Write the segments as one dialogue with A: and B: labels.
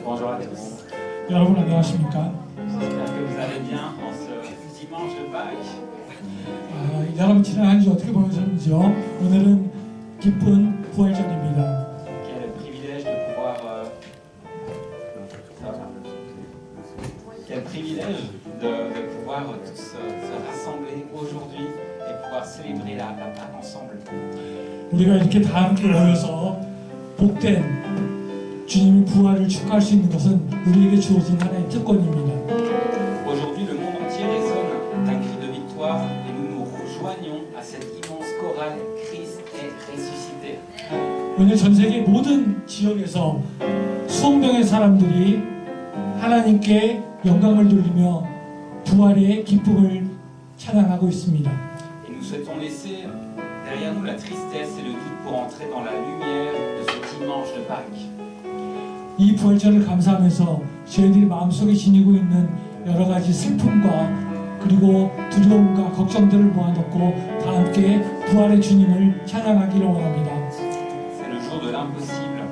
A: Bonjour à tous.
B: 여러분 안녕하십니까?
A: J'espère que vous allez bien en ce dimanche de Pâques.
B: 여러분 지난 한 주 어떻게 보내셨는지요? 오늘은 기쁜 부활절입니다.
A: Quel privilège de pouvoir, quel privilège de pouvoir tous se rassembler aujourd'hui et pouvoir célébrer la Pâques ensemble.
B: 우리가 이렇게 다 함께 모여서 복된 주님의 부활을 축하할 수 있는 것은 우리에게 주어진 하나의 특권입니다.
A: Aujourd'hui, le monde entier résonne d'un cri de victoire et nous nous rejoignons à cette immense chorale Christ est ressuscité.
B: 오늘 전 세계 모든 지역에서 수억 명의 사람들이 하나님께 영광을 돌리며 부활의 기쁨을 찬양하고 있습니다.
A: Et nous souhaitons laisser derrière nous la tristesse et le doute pour entrer dans la lumière de ce dimanche de Pâques.
B: 이 부활절을 감사하면서 저희들이 마음속에 지니고 있는 여러 가지 슬픔과 그리고 두려움과 걱정들을 모아놓고 다 함께 부활의 주님을 찬양하기를 원합니다.
A: C'est le jour de l'impossible,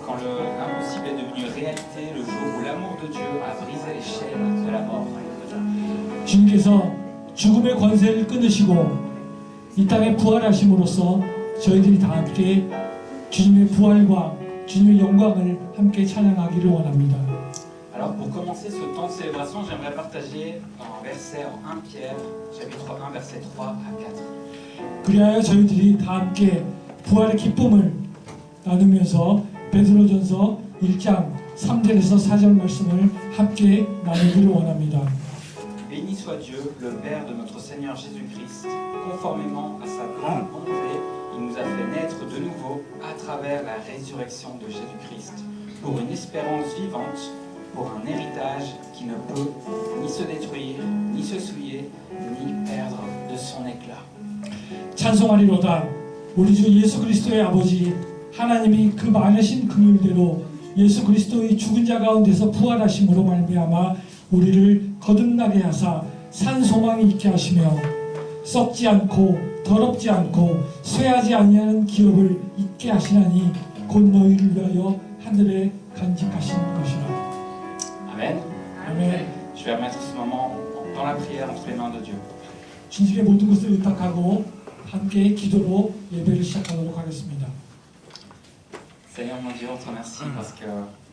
A: quand l'impossible est devenu réalité, le jour où l'amour de Dieu a brisé les chaînes de la mort.
B: 주님께서 죽음의 권세를 끊으시고 이 땅에 부활하심으로써 저희들이 다 함께 주님의 부활과 주님의 영광을 함께 찬양하기를 원합니다.
A: Alors pour commencer ce temps de célébration, j'aimerais partager un verset en 1 Pierre, chapitre 1, versets 3 à 4.
B: 그리하여 저희들이 다 함께 부활의 기쁨을 나누면서 베드로전서 1장 3절에서 4절 말씀을 함께 나누기를 원합니다.
A: Béni soit Dieu, le Père de notre Seigneur Jésus-Christ. Conformément à sa grande bonté, il nous a fait naître de nouveau à travers la résurrection de Jésus-Christ, pour une espérance vivante, pour un héritage qui ne peut ni se détruire, ni se souiller, ni perdre de son éclat.
B: 찬송하리로다. 우리 주 예수 그리스도의 아버지 하나님이 그 많으신 긍휼대로 예수 그리스도의 죽은 자 가운데서 부활하심으로 말미암아 우리를 거듭나게 하사 산 소망이 있게 하시며 썩지 않고 더럽지 않고 쇠하지 아니하는 기업을 있게 하시나니 곧 너희를 위하여 하늘에 간직하신 것이라.
A: Amen.
B: 아멘.
A: Je vais remettre ce moment dans la prière entre les mains de Dieu.
B: 주님께 모든 것을 의탁하고 함께 기도로 예배를 시작하도록 하겠습니다.
A: Seigneur mon Dieu, on te remercie parce que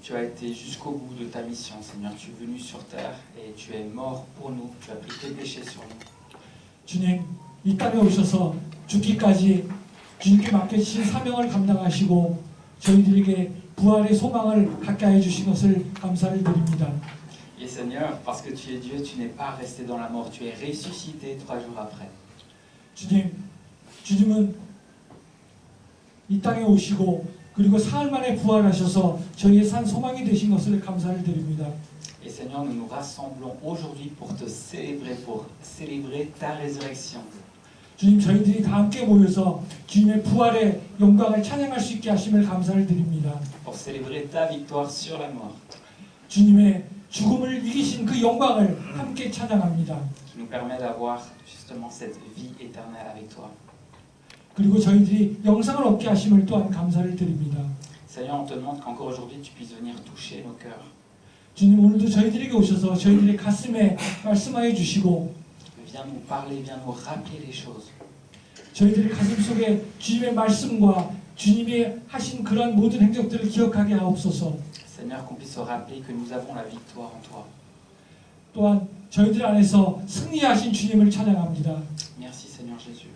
A: tu as été jusqu'au bout de ta mission, Seigneur. Tu es venu sur terre et tu es mort pour nous. Tu as pris tes péchés sur nous.
B: 주님, 이 땅에 오셔서 죽기까지 주님께 맡겨주신 사명을 감당하시고 저희들에게 부활의 소망을 갖게 해주신 것을 감사를 드립니다.
A: Et Seigneur, parce que tu es Dieu, tu n'es pas resté dans la mort. Tu es ressuscité 3 jours après.
B: 주님은 이 땅에 오시고 그리고 사흘 만에 부활하셔서 저희의 산 소망이 되신 것을 감사를 드립니다.
A: Et Seigneur, nous nous rassemblons aujourd'hui pour te célébrer, pour célébrer ta résurrection.
B: 주님, 저희들이 다 함께 모여서 주님의 부활의 영광을 찬양할 수 있게 하심을 감사를 드립니다.
A: Pour célébrer ta victoire sur la mort.
B: 주님의 죽음을 이기신 그 영광을 함께 찬양합니다.
A: Qui nous permet d'avoir justement cette vie éternelle avec toi.
B: 그리고 저희들이 영상을 얻게 하심을 또한 감사를 드립니다.
A: Seigneur, on te demande qu'encore aujourd'hui tu puisses venir toucher nos cœurs.
B: 주님, 오늘도 저희들에게 오셔서 저희들의 가슴에 말씀하여 주시고
A: Viens nous parler, viens nous rappeler les choses.
B: 저희들의 가슴 속에 주님의 말씀과 주님이 하신 그러한 모든 행적들을 기억하게 하옵소서.
A: Seigneur, qu'on puisse se rappeler que nous avons la victoire en toi.
B: 또한 저희들 안에서 승리하신 주님을 찬양합니다.
A: Merci Seigneur Jésus.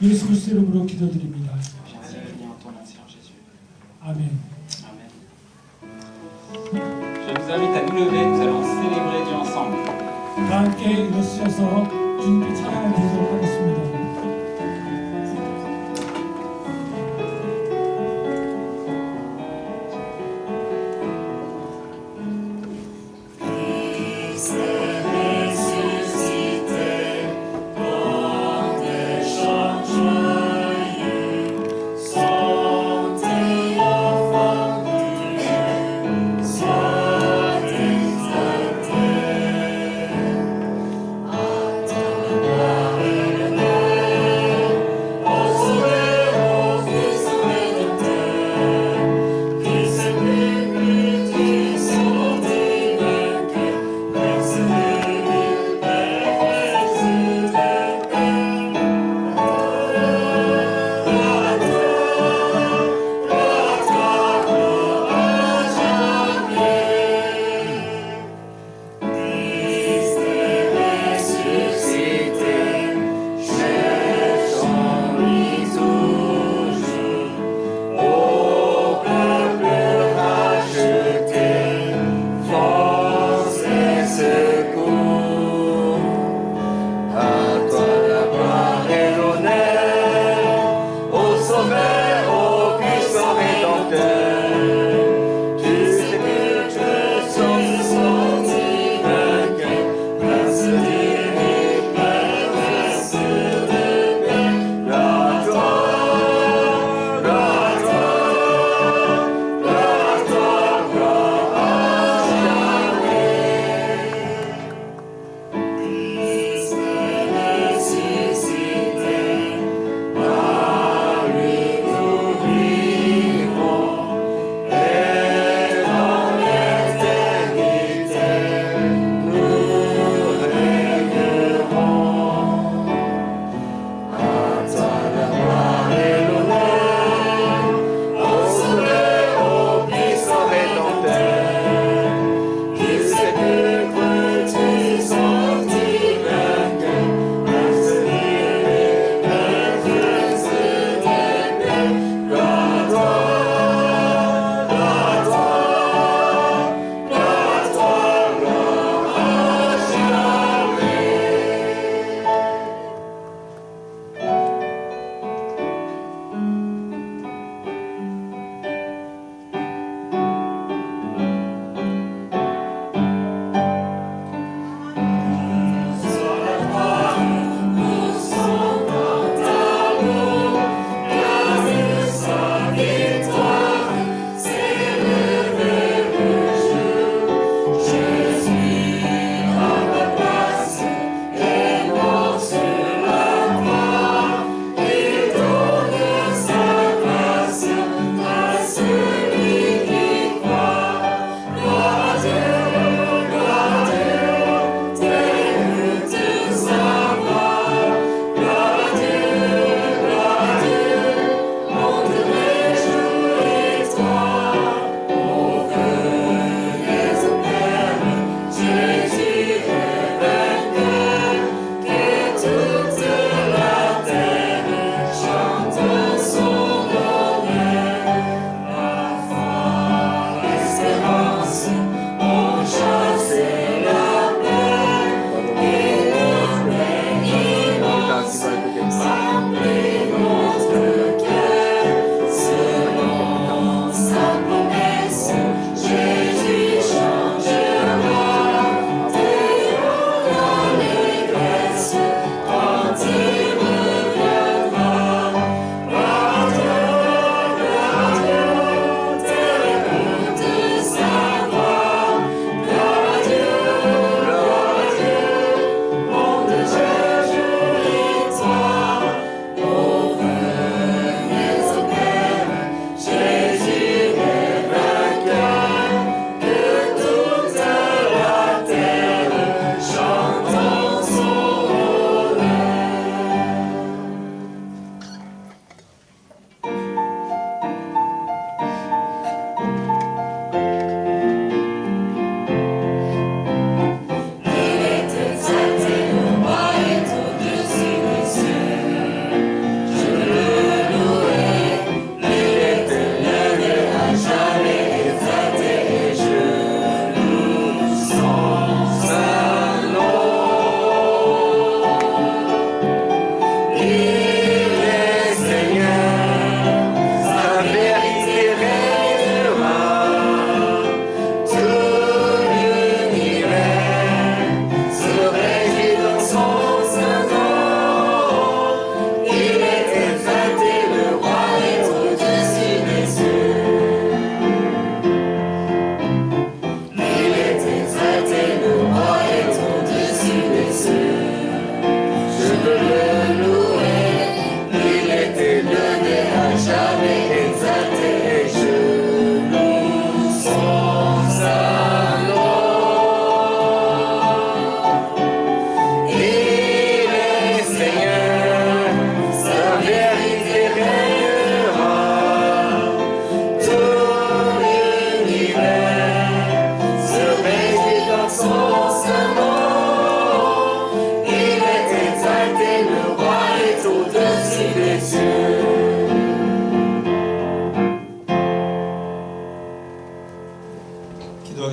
B: 예수 그리스도 이름으로 기도드립니다.
A: J'aimerais prier en ton nom, Seigneur Jésus.
B: 아멘.
A: Amen. Je vous invite à nous lever, nous allons célébrer Dieu ensemble.
B: 다 함께 일어서셔서 주님께 찬양을 드리도록 하겠습니다.
C: Amen.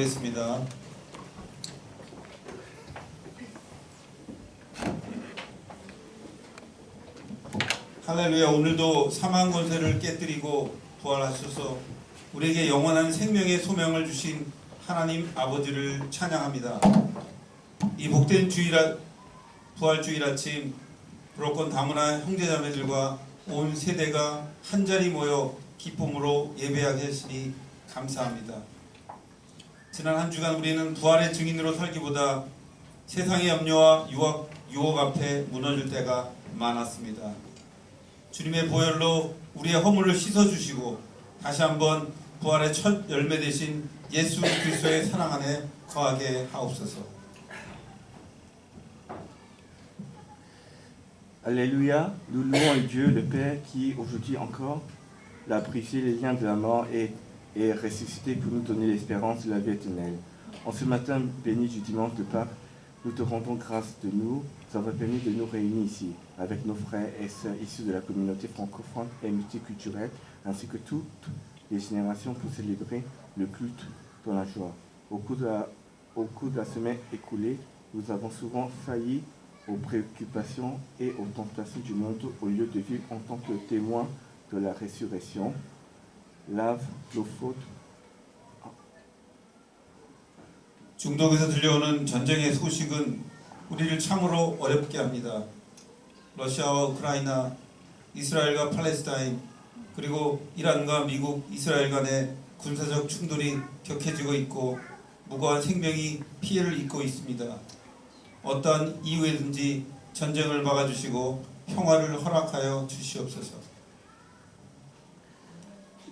C: 기도하겠습니다. 할렐루야. 오늘도 사망 권세를 깨뜨리고 부활하셔서 우리에게 영원한 생명의 소명을 주신 하나님 아버지를 찬양합니다. 이 복된 부활주일 아침 브로건 다문화 형제자매들과 온 세대가 한자리 모여 기쁨으로 예배하게 하시니 감사합니다. 지난 한 주간 우리는 부활의 증인으로 살기보다 세상의 염려와 유혹 앞에 무너질 때가 많았습니다. 주님의 보혈로 우리의 허물을 씻어주시고 다시 한번 부활의 첫 열매 되신 예수 그리스도의 사랑 안에 거하게 하옵소서.
D: Alléluia, nous louons Dieu, le Père, qui aujourd'hui encore l'a brisé les liens de la mort et est ressuscité pour nous donner l'espérance de la vie éternelle. En ce matin béni du dimanche de Pâques, nous te rendons grâce de nous avoir permis de nous réunir ici, avec nos frères et sœurs issus de la communauté francophone et multiculturelle, ainsi que toutes les générations pour célébrer le culte dans la joie. Au cours de la semaine écoulée, nous avons souvent failli aux préoccupations et aux tentations du monde au lieu de vivre en tant que témoins de la résurrection. Lave nos fautes.
C: 중동에서 들려오는 전쟁의 소식은 우리를 참으로 어렵게 합니다. 러시아와 우크라이나, 이스라엘과 팔레스타인, 그리고 이란과 미국, 이스라엘 간의 군사적 충돌이 격해지고 있고 무고한 생명이 피해를 입고 있습니다. 어떠한 이유에든지 전쟁을 막아주시고 평화를 허락하여 주시옵소서.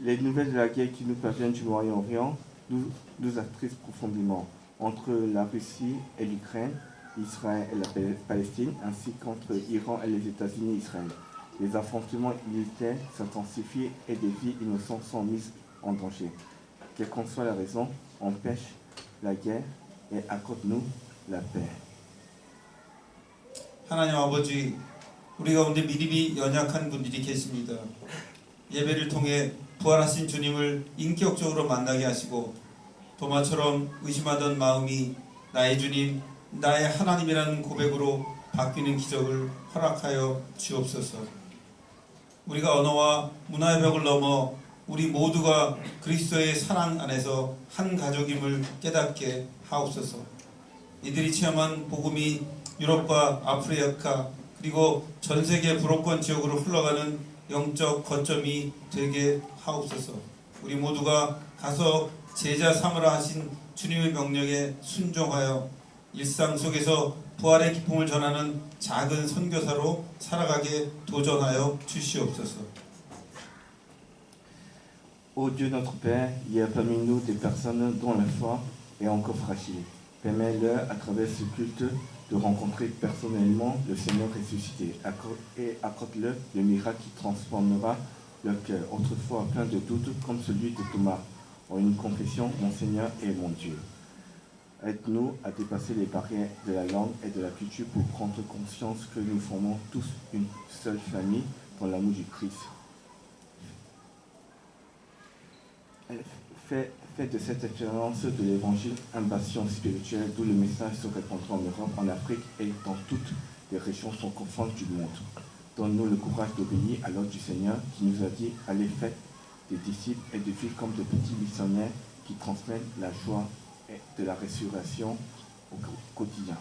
D: Les nouvelles de la guerre qui nous parviennent du Moyen-Orient nous attristent profondément. Entre la Russie et l'Ukraine, Israël et la Palestine, ainsi qu'entre l'Iran et les États-Unis et Israël. Les affrontements militaires s'intensifient et des vies innocentes sont mises en danger. Quelle qu'en soit la raison, empêche la guerre et accorde-nous la paix.
C: 하나님 아버지, 우리 가운데 믿음이 연약한 분들이 계십니다. 예배를 통해 부활하신 주님을 인격적으로 만나게 하시고 도마처럼 의심하던 마음이 나의 주님, 나의 하나님이라는 고백으로 바뀌는 기적을 허락하여 주옵소서. 우리가 언어와 문화의 벽을 넘어 우리 모두가 그리스도의 사랑 안에서 한 가족임을 깨닫게 하옵소서. 이들이 체험한 복음이 유럽과 아프리카 그리고 전 세계 브로건 지역으로 흘러가는 영적 거점이 되게 하옵소서. 우리 모두가 가서 제자 삼으라 하신 주님의 명령에 순종하여 일상 속에서 부활의 기쁨을 전하는 작은 선교사로 살아가게 도전하여 주시옵소서.
D: Ô Dieu notre Père, il y a parmi nous des personnes dont la foi est encore fragile. Permets-leur à travers ce culte de rencontrer personnellement le Seigneur ressuscité et accorde-leur le miracle qui transformera leur cœur, autrefois plein de doutes comme celui de Thomas, en une confession, mon Seigneur et mon Dieu. Aide-nous à dépasser les barrières de la langue et de la culture pour prendre conscience que nous formons tous une seule famille dans l'amour du Christ. Fais de cette expérience de l'Évangile un bastion spirituel d'où le message se répandra en Europe, en Afrique et dans toutes les régions francophones du monde. Donne-nous le courage d'obéir à l'ordre du Seigneur qui nous a dit « Allez, faites des disciples et de vivre comme de petits missionnaires qui transmettent la joie de la résurrection au quotidien. »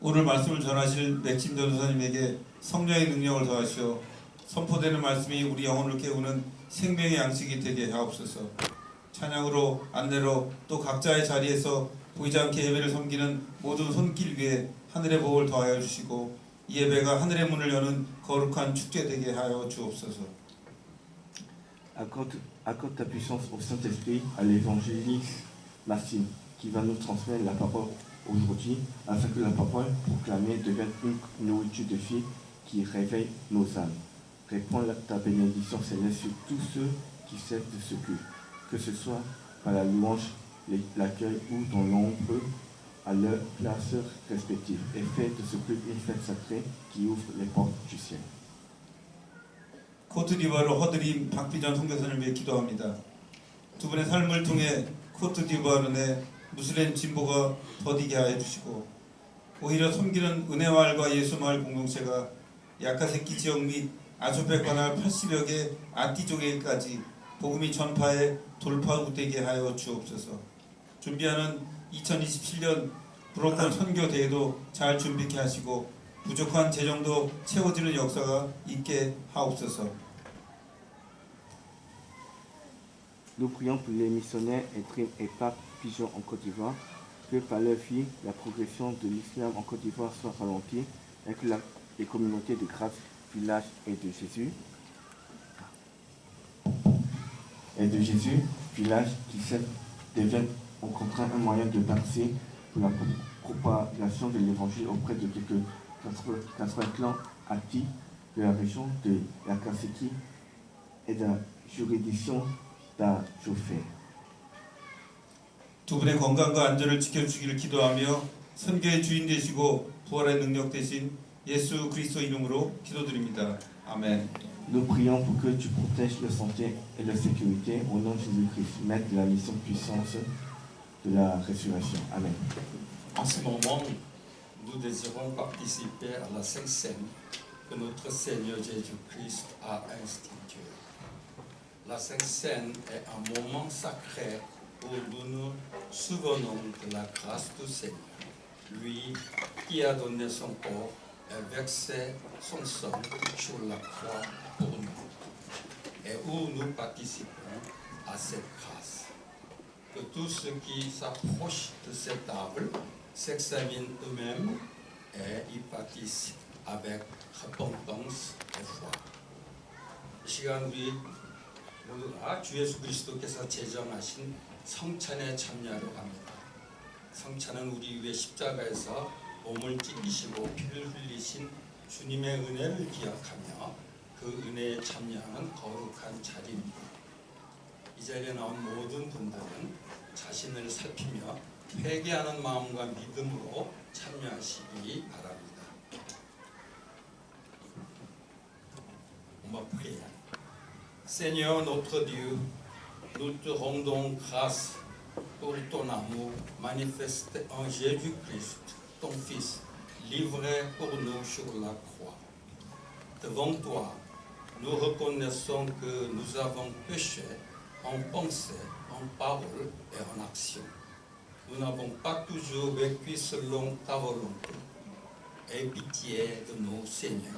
C: 오늘 말씀을 전하실 맥심 전도사님에게 성령의 능력을 더하시어 선포되는 말씀이 우리 영혼을 깨우는 생명의 양식이 되게 하옵소서. 찬양으로 안내로 또 각자의 자리에서 보이지 않게 예배를 섬기는 모든 손길 위에 하늘의 복을 더하여 주시고 이 예배가 하늘의 문을 여는 거룩한 축제 되게 하여 주옵소서.
D: Accorde ta puissance au Saint-Esprit, à l'évangéliste Maxime, qui va nous transmettre la parole aujourd'hui, afin que la parole proclamée devienne une nourriture de vie qui réveille nos âmes. Répands ta bénédiction céleste sur tous ceux qui servent de ce culte, que ce soit par la louange, l'accueil ou dans l'ombre à leur place respective, et fais de ce culte une fête sacrée qui ouvre les portes du ciel.
C: 코트디부아르 허드림 박비전 선교사님을 위해 기도합니다. 두 분의 삶을 통해 코트디부아르 내 무슬림 진보가 더디게 하여 주시고 오히려 섬기는 은혜마을과 예수마을 공동체가 야카세키 지역 및 아조페 관할 80여 개 안티족에까지 복음이 전파에 돌파구되게 하여 주옵소서. 준비하는 2027년 브로콘 선교 대회도 잘 준비케 하시고 부족한 재정도 채워지는 역사가 있게 하옵소서.
D: Nous prions pour les missionnaires et papes pigeons en Côte d'Ivoire, que par leur vie, la progression de l'islam en Côte d'Ivoire soit ralentie et que les communautés de grâce, village et de Jésus, village qui deviennent au contraire un moyen de passer pour la propagation de l'évangile auprès de quelques 80 clans actifs de la région de Yakaseki et de la juridiction d'Ajofé.
C: 두 분의 건강과 안전을 지켜주시기를 기도하며 선교의 주인 되시고 부활의 능력 되신 예수 그리스도 이름으로 기도드립니다. 아멘.
D: Nous prions pour que tu protèges la santé et la sécurité au nom de Jésus-Christ, maître de la mission puissance de la résurrection. Amen.
E: En ce moment, nous désirons participer à la Sainte Seine que notre Seigneur Jésus-Christ a instituée. La Sainte Seine est un moment sacré où nous nous souvenons de la grâce du Seigneur, lui qui a donné son corps et versé son sang sur la croix pour nous, et où nous participons à cette grâce. Que tous ceux qui s'approchent de cette table s'examinent eux-mêmes et y participent avec repentance et foi. 이 시간 우리 모두가 주 예수 그리스도께서 제정하신 성찬에 참여하려 합니다. 성찬은 우리 위해 십자가에서 몸을 찢기시고 피를 흘리신 주님의 은혜를 기억하며 그 은혜에 참여하는 거룩한 자리입니다. 이 자리에 나온 모든 분들은 자신을 살피며 회개하는 마음과 믿음으로 참여하시기 바랍니다. On va prier. Seigneur notre Dieu, nous te rendons grâce pour ton amour manifesté en Jésus-Christ, ton Fils, livré pour nous sur la croix. Devant toi, nous reconnaissons que nous avons péché en pensée, en parole et en action. Nous n'avons pas toujours vécu selon ta volonté. Aie pitié de nous, Seigneur.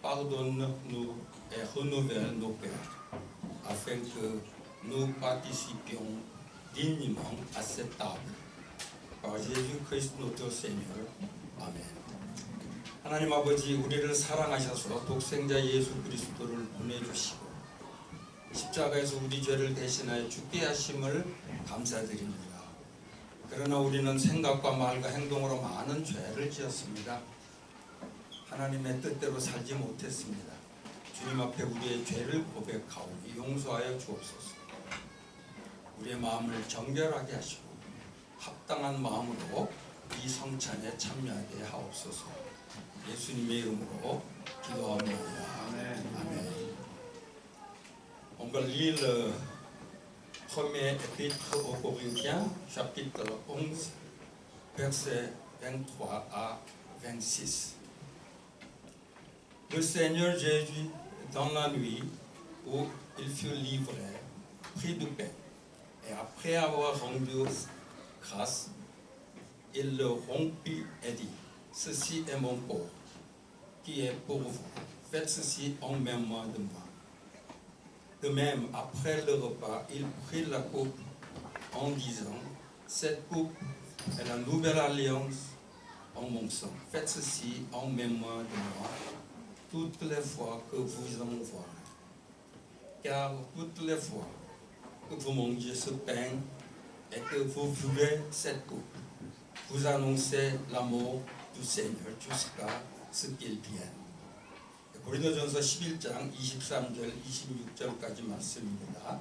E: Pardonne-nous et renouvelle nos pères, afin que nous participions dignement à cette table. Par Jésus-Christ notre Seigneur. 아멘. 하나님 아버지, 우리를 사랑하셔서 독생자 예수 그리스도를 보내주시고 십자가에서 우리 죄를 대신하여 죽게 하심을 감사드립니다. 그러나 우리는 생각과 말과 행동으로 많은 죄를 지었습니다. 하나님의 뜻대로 살지 못했습니다. 주님 앞에 우리의 죄를 고백하오니 용서하여 주옵소서. 우리의 마음을 정결하게 하시고 합당한 마음으로 이 성찬에 참여하게 하옵소서. 예수님의 이름으로 기도합니다. 아멘. On va lire le premier épître aux Corinthiens, chapitre 11, versets 23 à 26. Le Seigneur Jésus, dans la nuit où il fut livré, prit du pain, et après avoir rendu grâce, il le rompit et dit, ceci est mon corps, qui est pour vous. Faites ceci en mémoire de moi. De même, après le repas, il prit la coupe en disant, cette coupe est la nouvelle alliance en mon sang. Faites ceci en mémoire de moi toutes les fois que vous en boirez. Car toutes les fois que vous mangez ce pain et que vous buvez cette coupe, vous annoncez la mort du Seigneur jusqu'à ce qu'il vienne. 고린도전서 11장 23절 26절까지 말씀입니다.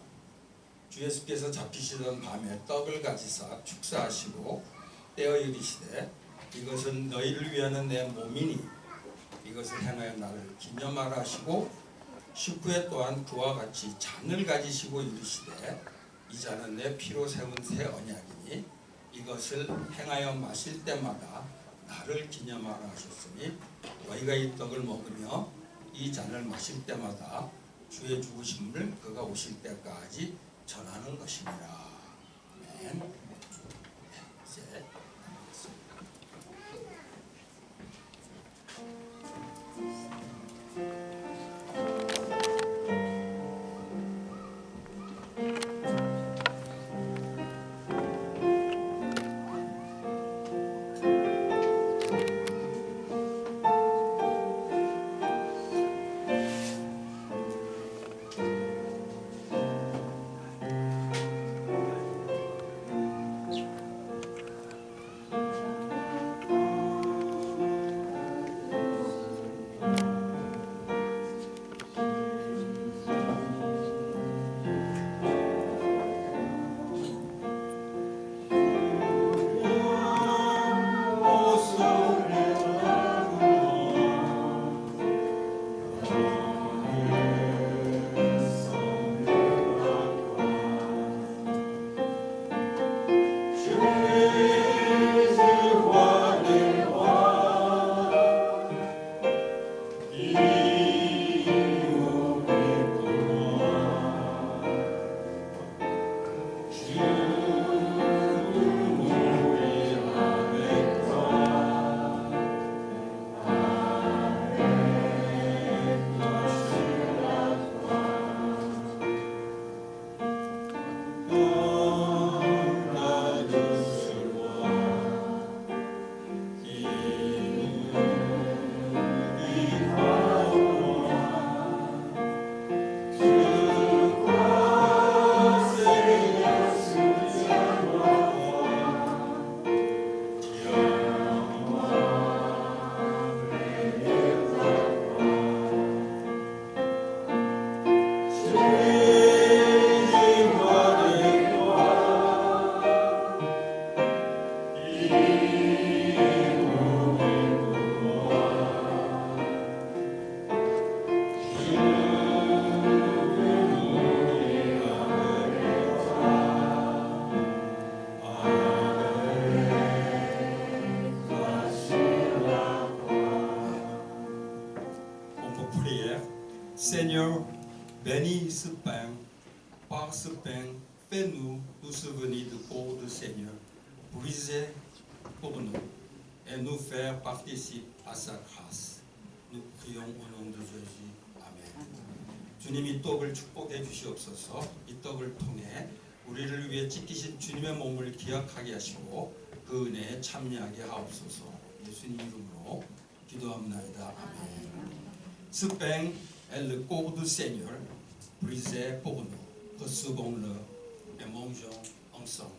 E: 주 예수께서 잡히시던 밤에 떡을 가지사 축사하시고 떼어 이르시되 이것은 너희를 위하는 내 몸이니 이것을 행하여 나를 기념하라 하시고 식후에 또한 그와 같이 잔을 가지시고 이르시되 이 잔은 내 피로 세운 새 언약이니 이것을 행하여 마실 때마다 나를 기념하라 하셨으니 너희가 이 떡을 먹으며 이 잔을 마실 때마다 주의 죽으심을 그가 오실 때까지 전하는 것이니라. 아멘. 이제 Seigneur, bénis ce pain. Par ce pain, fais-nous nous souvenir du corps du Seigneur, brisé pour nous, et nous faire participer à sa grâce. Nous prions au nom de Jésus. 아멘. 주님이 떡을 축복해 주시옵소서. 이 떡을 통해 우리를 위해 찢기신 주님의 몸을 기억하게 하시고 그 은혜에 참여하게 하옵소서. 예수님 이름으로 기도합나이다. 아멘. Ce pain est le corps du Seigneur, brisé pour nous. recevons-le et mangeons ensemble.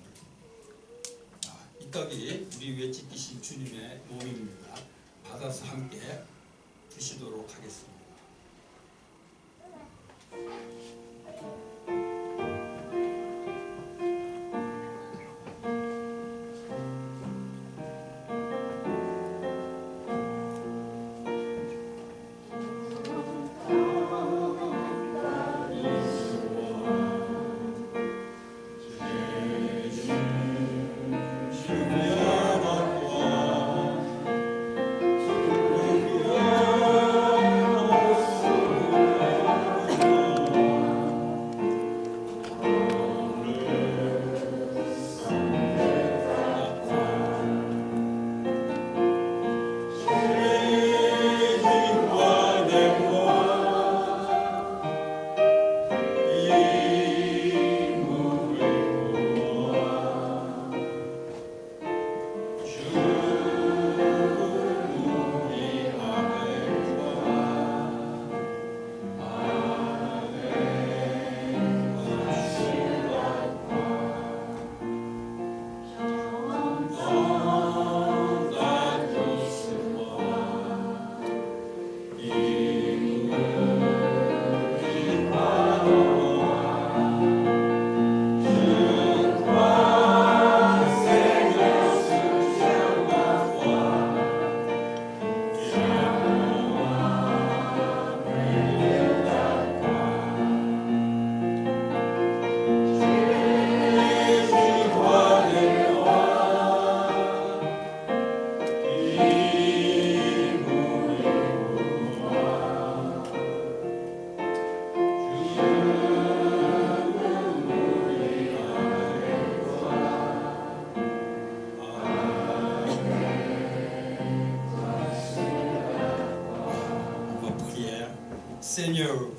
E: 이 떡이 우리 위해 찢기신 주님의 몸입니다. 받아서 함께 드시도록 하겠습니다.
C: 주여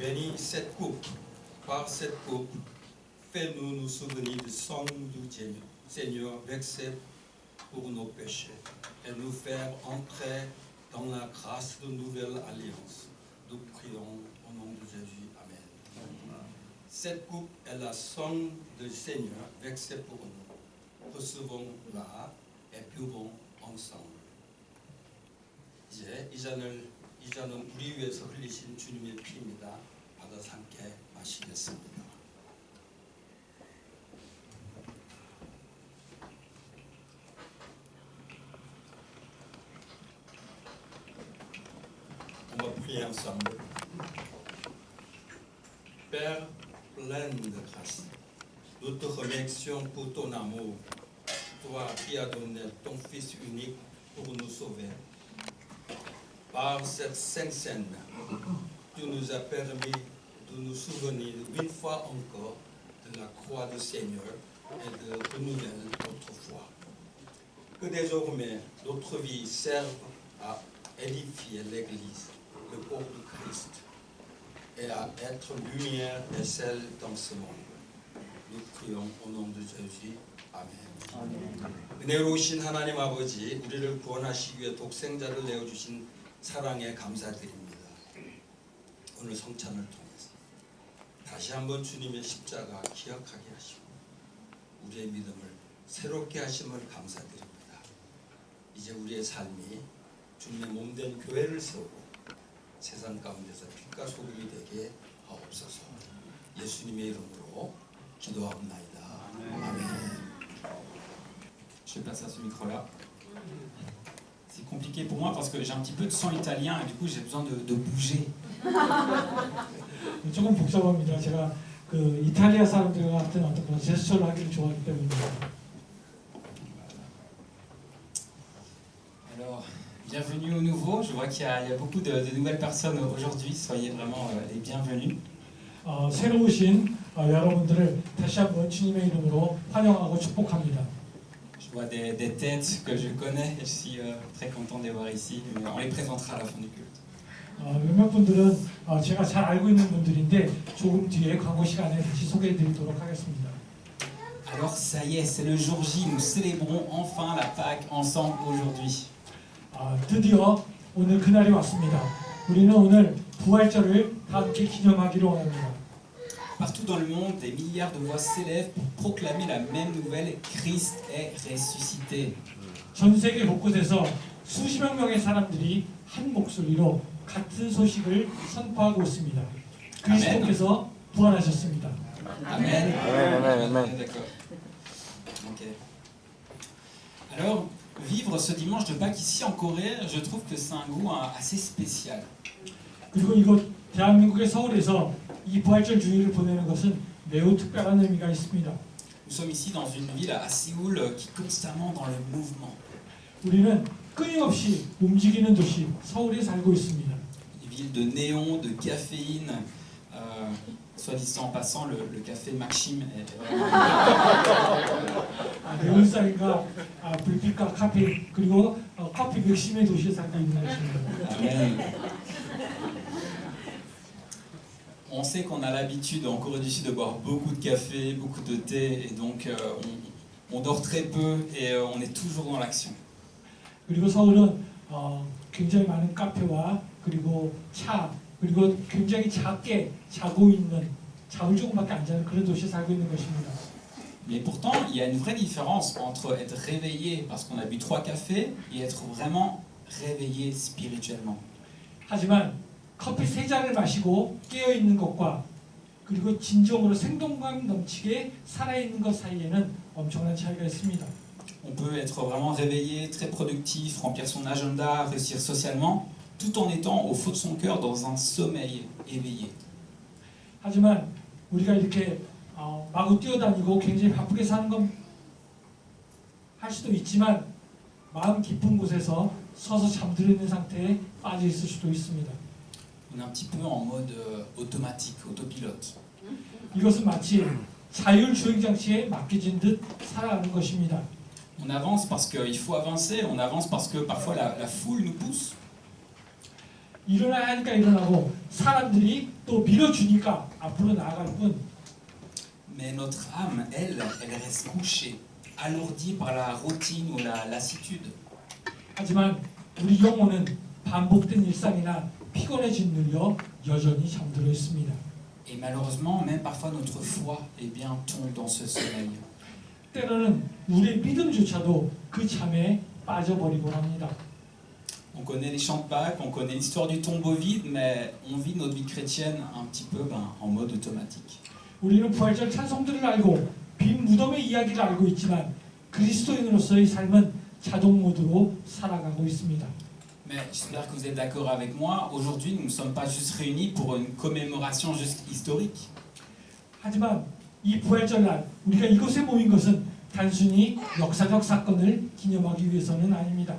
E: bénis cette coupe. Par cette coupe, fais-nous nous souvenir du sang du Seigneur versé pour nos péchés et nous faire entrer dans la grâce de nouvelle alliance. Nous prions au nom de Jésus. Amen. Cette coupe est la sang du Seigneur versé pour nous. Recevons-la et buvons ensemble. 이자는 우리 위해서 흘리신 주님의 피입니다. 받아서 함께 마시겠습니다. On va prier ensemble. Père plein de grâce, nous te remercions pour ton amour, toi qui as donné ton Fils unique pour nous sauver. Par cette sainte scène, tu nous as permis de nous souvenir une fois encore de la croix du Seigneur et de renouveler notre foi. Que désormais notre vie serve à édifier l'Église, le corps du Christ, et à être lumière et sel dans ce monde. Nous prions au nom de Jésus. 아멘. 은혜로우신 하나님 아버지, 우리를 구원하시기 위해 독생자를 내어주신 사랑에 감사드립니다. 오늘 성찬을 통해서 다시 한번 주님의 십자가 기억하게 하시고 우리의 믿음을 새롭게 하심을 감사드립니다. 이제 우리의 삶이 주님의 몸된 교회를 세우고 세상 가운데서 빛과 소금이 되게 하옵소서. 예수님의 이름으로 기도합나이다. 아멘.
A: Je place à ce micro-là. C'est compliqué pour moi parce que j'ai un petit peu de sang italien et du coup j'ai besoin de bouger.
B: 조금 복잡합니다. 제가 그 이탈리아 사람들 같은 어떤 그런 제스처를 하기를 좋아하기 때문입니다.
A: Alors, bienvenue au nouveau. Je vois qu'il y a beaucoup de nouvelles personnes aujourd'hui. Soyez vraiment les bienvenus.
B: 새로 오신 여러분들을 다시 한번 주님의 이름으로 환영하고 축복합니다.
A: Je vois des têtes que je connais et je suis très content de les voir ici. Mais on les présentera à la fin du culte.
B: 몇몇 분들은 제가 잘 알고 있는 분들인데 조금 뒤에 광고 시간에 다시 소개해드리도록 하겠습니다.
A: Alors ça y est, c'est le jour J. Nous célébrons enfin la Pâque ensemble aujourd'hui.
B: 드디어 오늘 그날이 왔습니다. 우리는 오늘 부활절을 다 함께 기념하기를 원합니다.
A: Partout dans le monde, des milliards de voix s'élèvent pour proclamer la même nouvelle: Christ est ressuscité.
B: 전 세계 곳곳에서 수십여 명의 사람들이 한 목소리로 같은 소식을 선포하고 있습니다. 그리스도께서 부활하셨습니다.
A: Amen.
D: Amen.
A: D'accord. Ok. Alors, vivre ce dimanche de Pâques ici en Corée, je trouve que c'est un goût assez spécial.
B: 그리고 이곳 대한민국의 서울에서 이 부활절 주일을 보내는 것은 매우 특별한 의미가 있습니다.
A: Nous sommes ici dans une ville à Séoul qui est constamment dans le mouvement.
B: 우리는 끊임없이 움직이는 도시 서울에 살고 있습니다.
A: Une ville de néon, de caféine. Soit dit en passant, le café Maxim est vraiment...
B: 네온사인과 불빛과 카페인 그리고 커피 맥심의 도시에 살고 있는 것입니다.
A: Amen. On sait qu'on a l'habitude en Corée du Sud de boire beaucoup de café, beaucoup de thé, et donc on dort très peu et on est toujours dans l'action.
B: 그리고 서울은 굉장히 많은 카페와 그리고 차 그리고 굉장히 작게 자고 있는 잠을 조금밖에 안 자는 그런 도시에 살고 있는 것입니다.
A: Mais pourtant, il y a une vraie différence entre être réveillé parce qu'on a bu 3 cafés et être vraiment réveillé spirituellement.
B: 하지만 커피 3잔을 마시고 깨어 있는 것과 그리고 진정으로 생동감 넘치게 살아있는 것 사이에는 엄청난 차이가 있습니다.
A: On peut être vraiment réveillé, très productif, remplir son agenda, réussir socialement, tout en étant au fond de son cœur dans un sommeil éveillé.
B: 하지만 우리가 이렇게 마구 뛰어다니고 굉장히 바쁘게 사는 건 할 수도 있지만 마음 깊은 곳에서 서서 잠들어 있는 상태에 빠져 있을 수도 있습니다.
A: On est un petit peu en mode automatique, autopilote.
B: 이것은 마치 자율 주행 장치에 맡겨진 듯 살아가는 것입니다.
A: On avance parce qu'il faut avancer, on avance parce que parfois la foule nous pousse.
B: 일어나야 하니까 일어나고 사람들이 또 밀어주니까 앞으로 나아갈 뿐.
A: Mais notre âme, elle reste couchée, alourdie par la routine ou la lassitude.
B: 하지만 우리 영혼은 반복된 일상이나 피곤에 짓눌려 여전히 잠들어 있습니다.
A: Et malheureusement, même parfois notre foi, eh bien, tombe dans ce sommeil.
B: 때로는 우리의 믿음조차도 그 잠에 빠져버리곤 합니다.
A: On connaît les chants de Pâques, on connaît l'histoire du tombeau vide, mais on vit notre vie chrétienne un petit peu en mode automatique.
B: 우리는 부활절 찬송들을 알고 빈 무덤의 이야기를 알고 있지만 그리스도인으로서의 삶은 자동 모드로 살아가고 있습니다.
A: Mais j'espère que vous êtes d'accord avec moi. Aujourd'hui, nous ne sommes pas juste réunis pour une commémoration juste historique.
B: 하지만 이 부활절날 우리가 이곳에 모인 것은 단순히 역사적 사건을 기념하기 위해서는 아닙니다.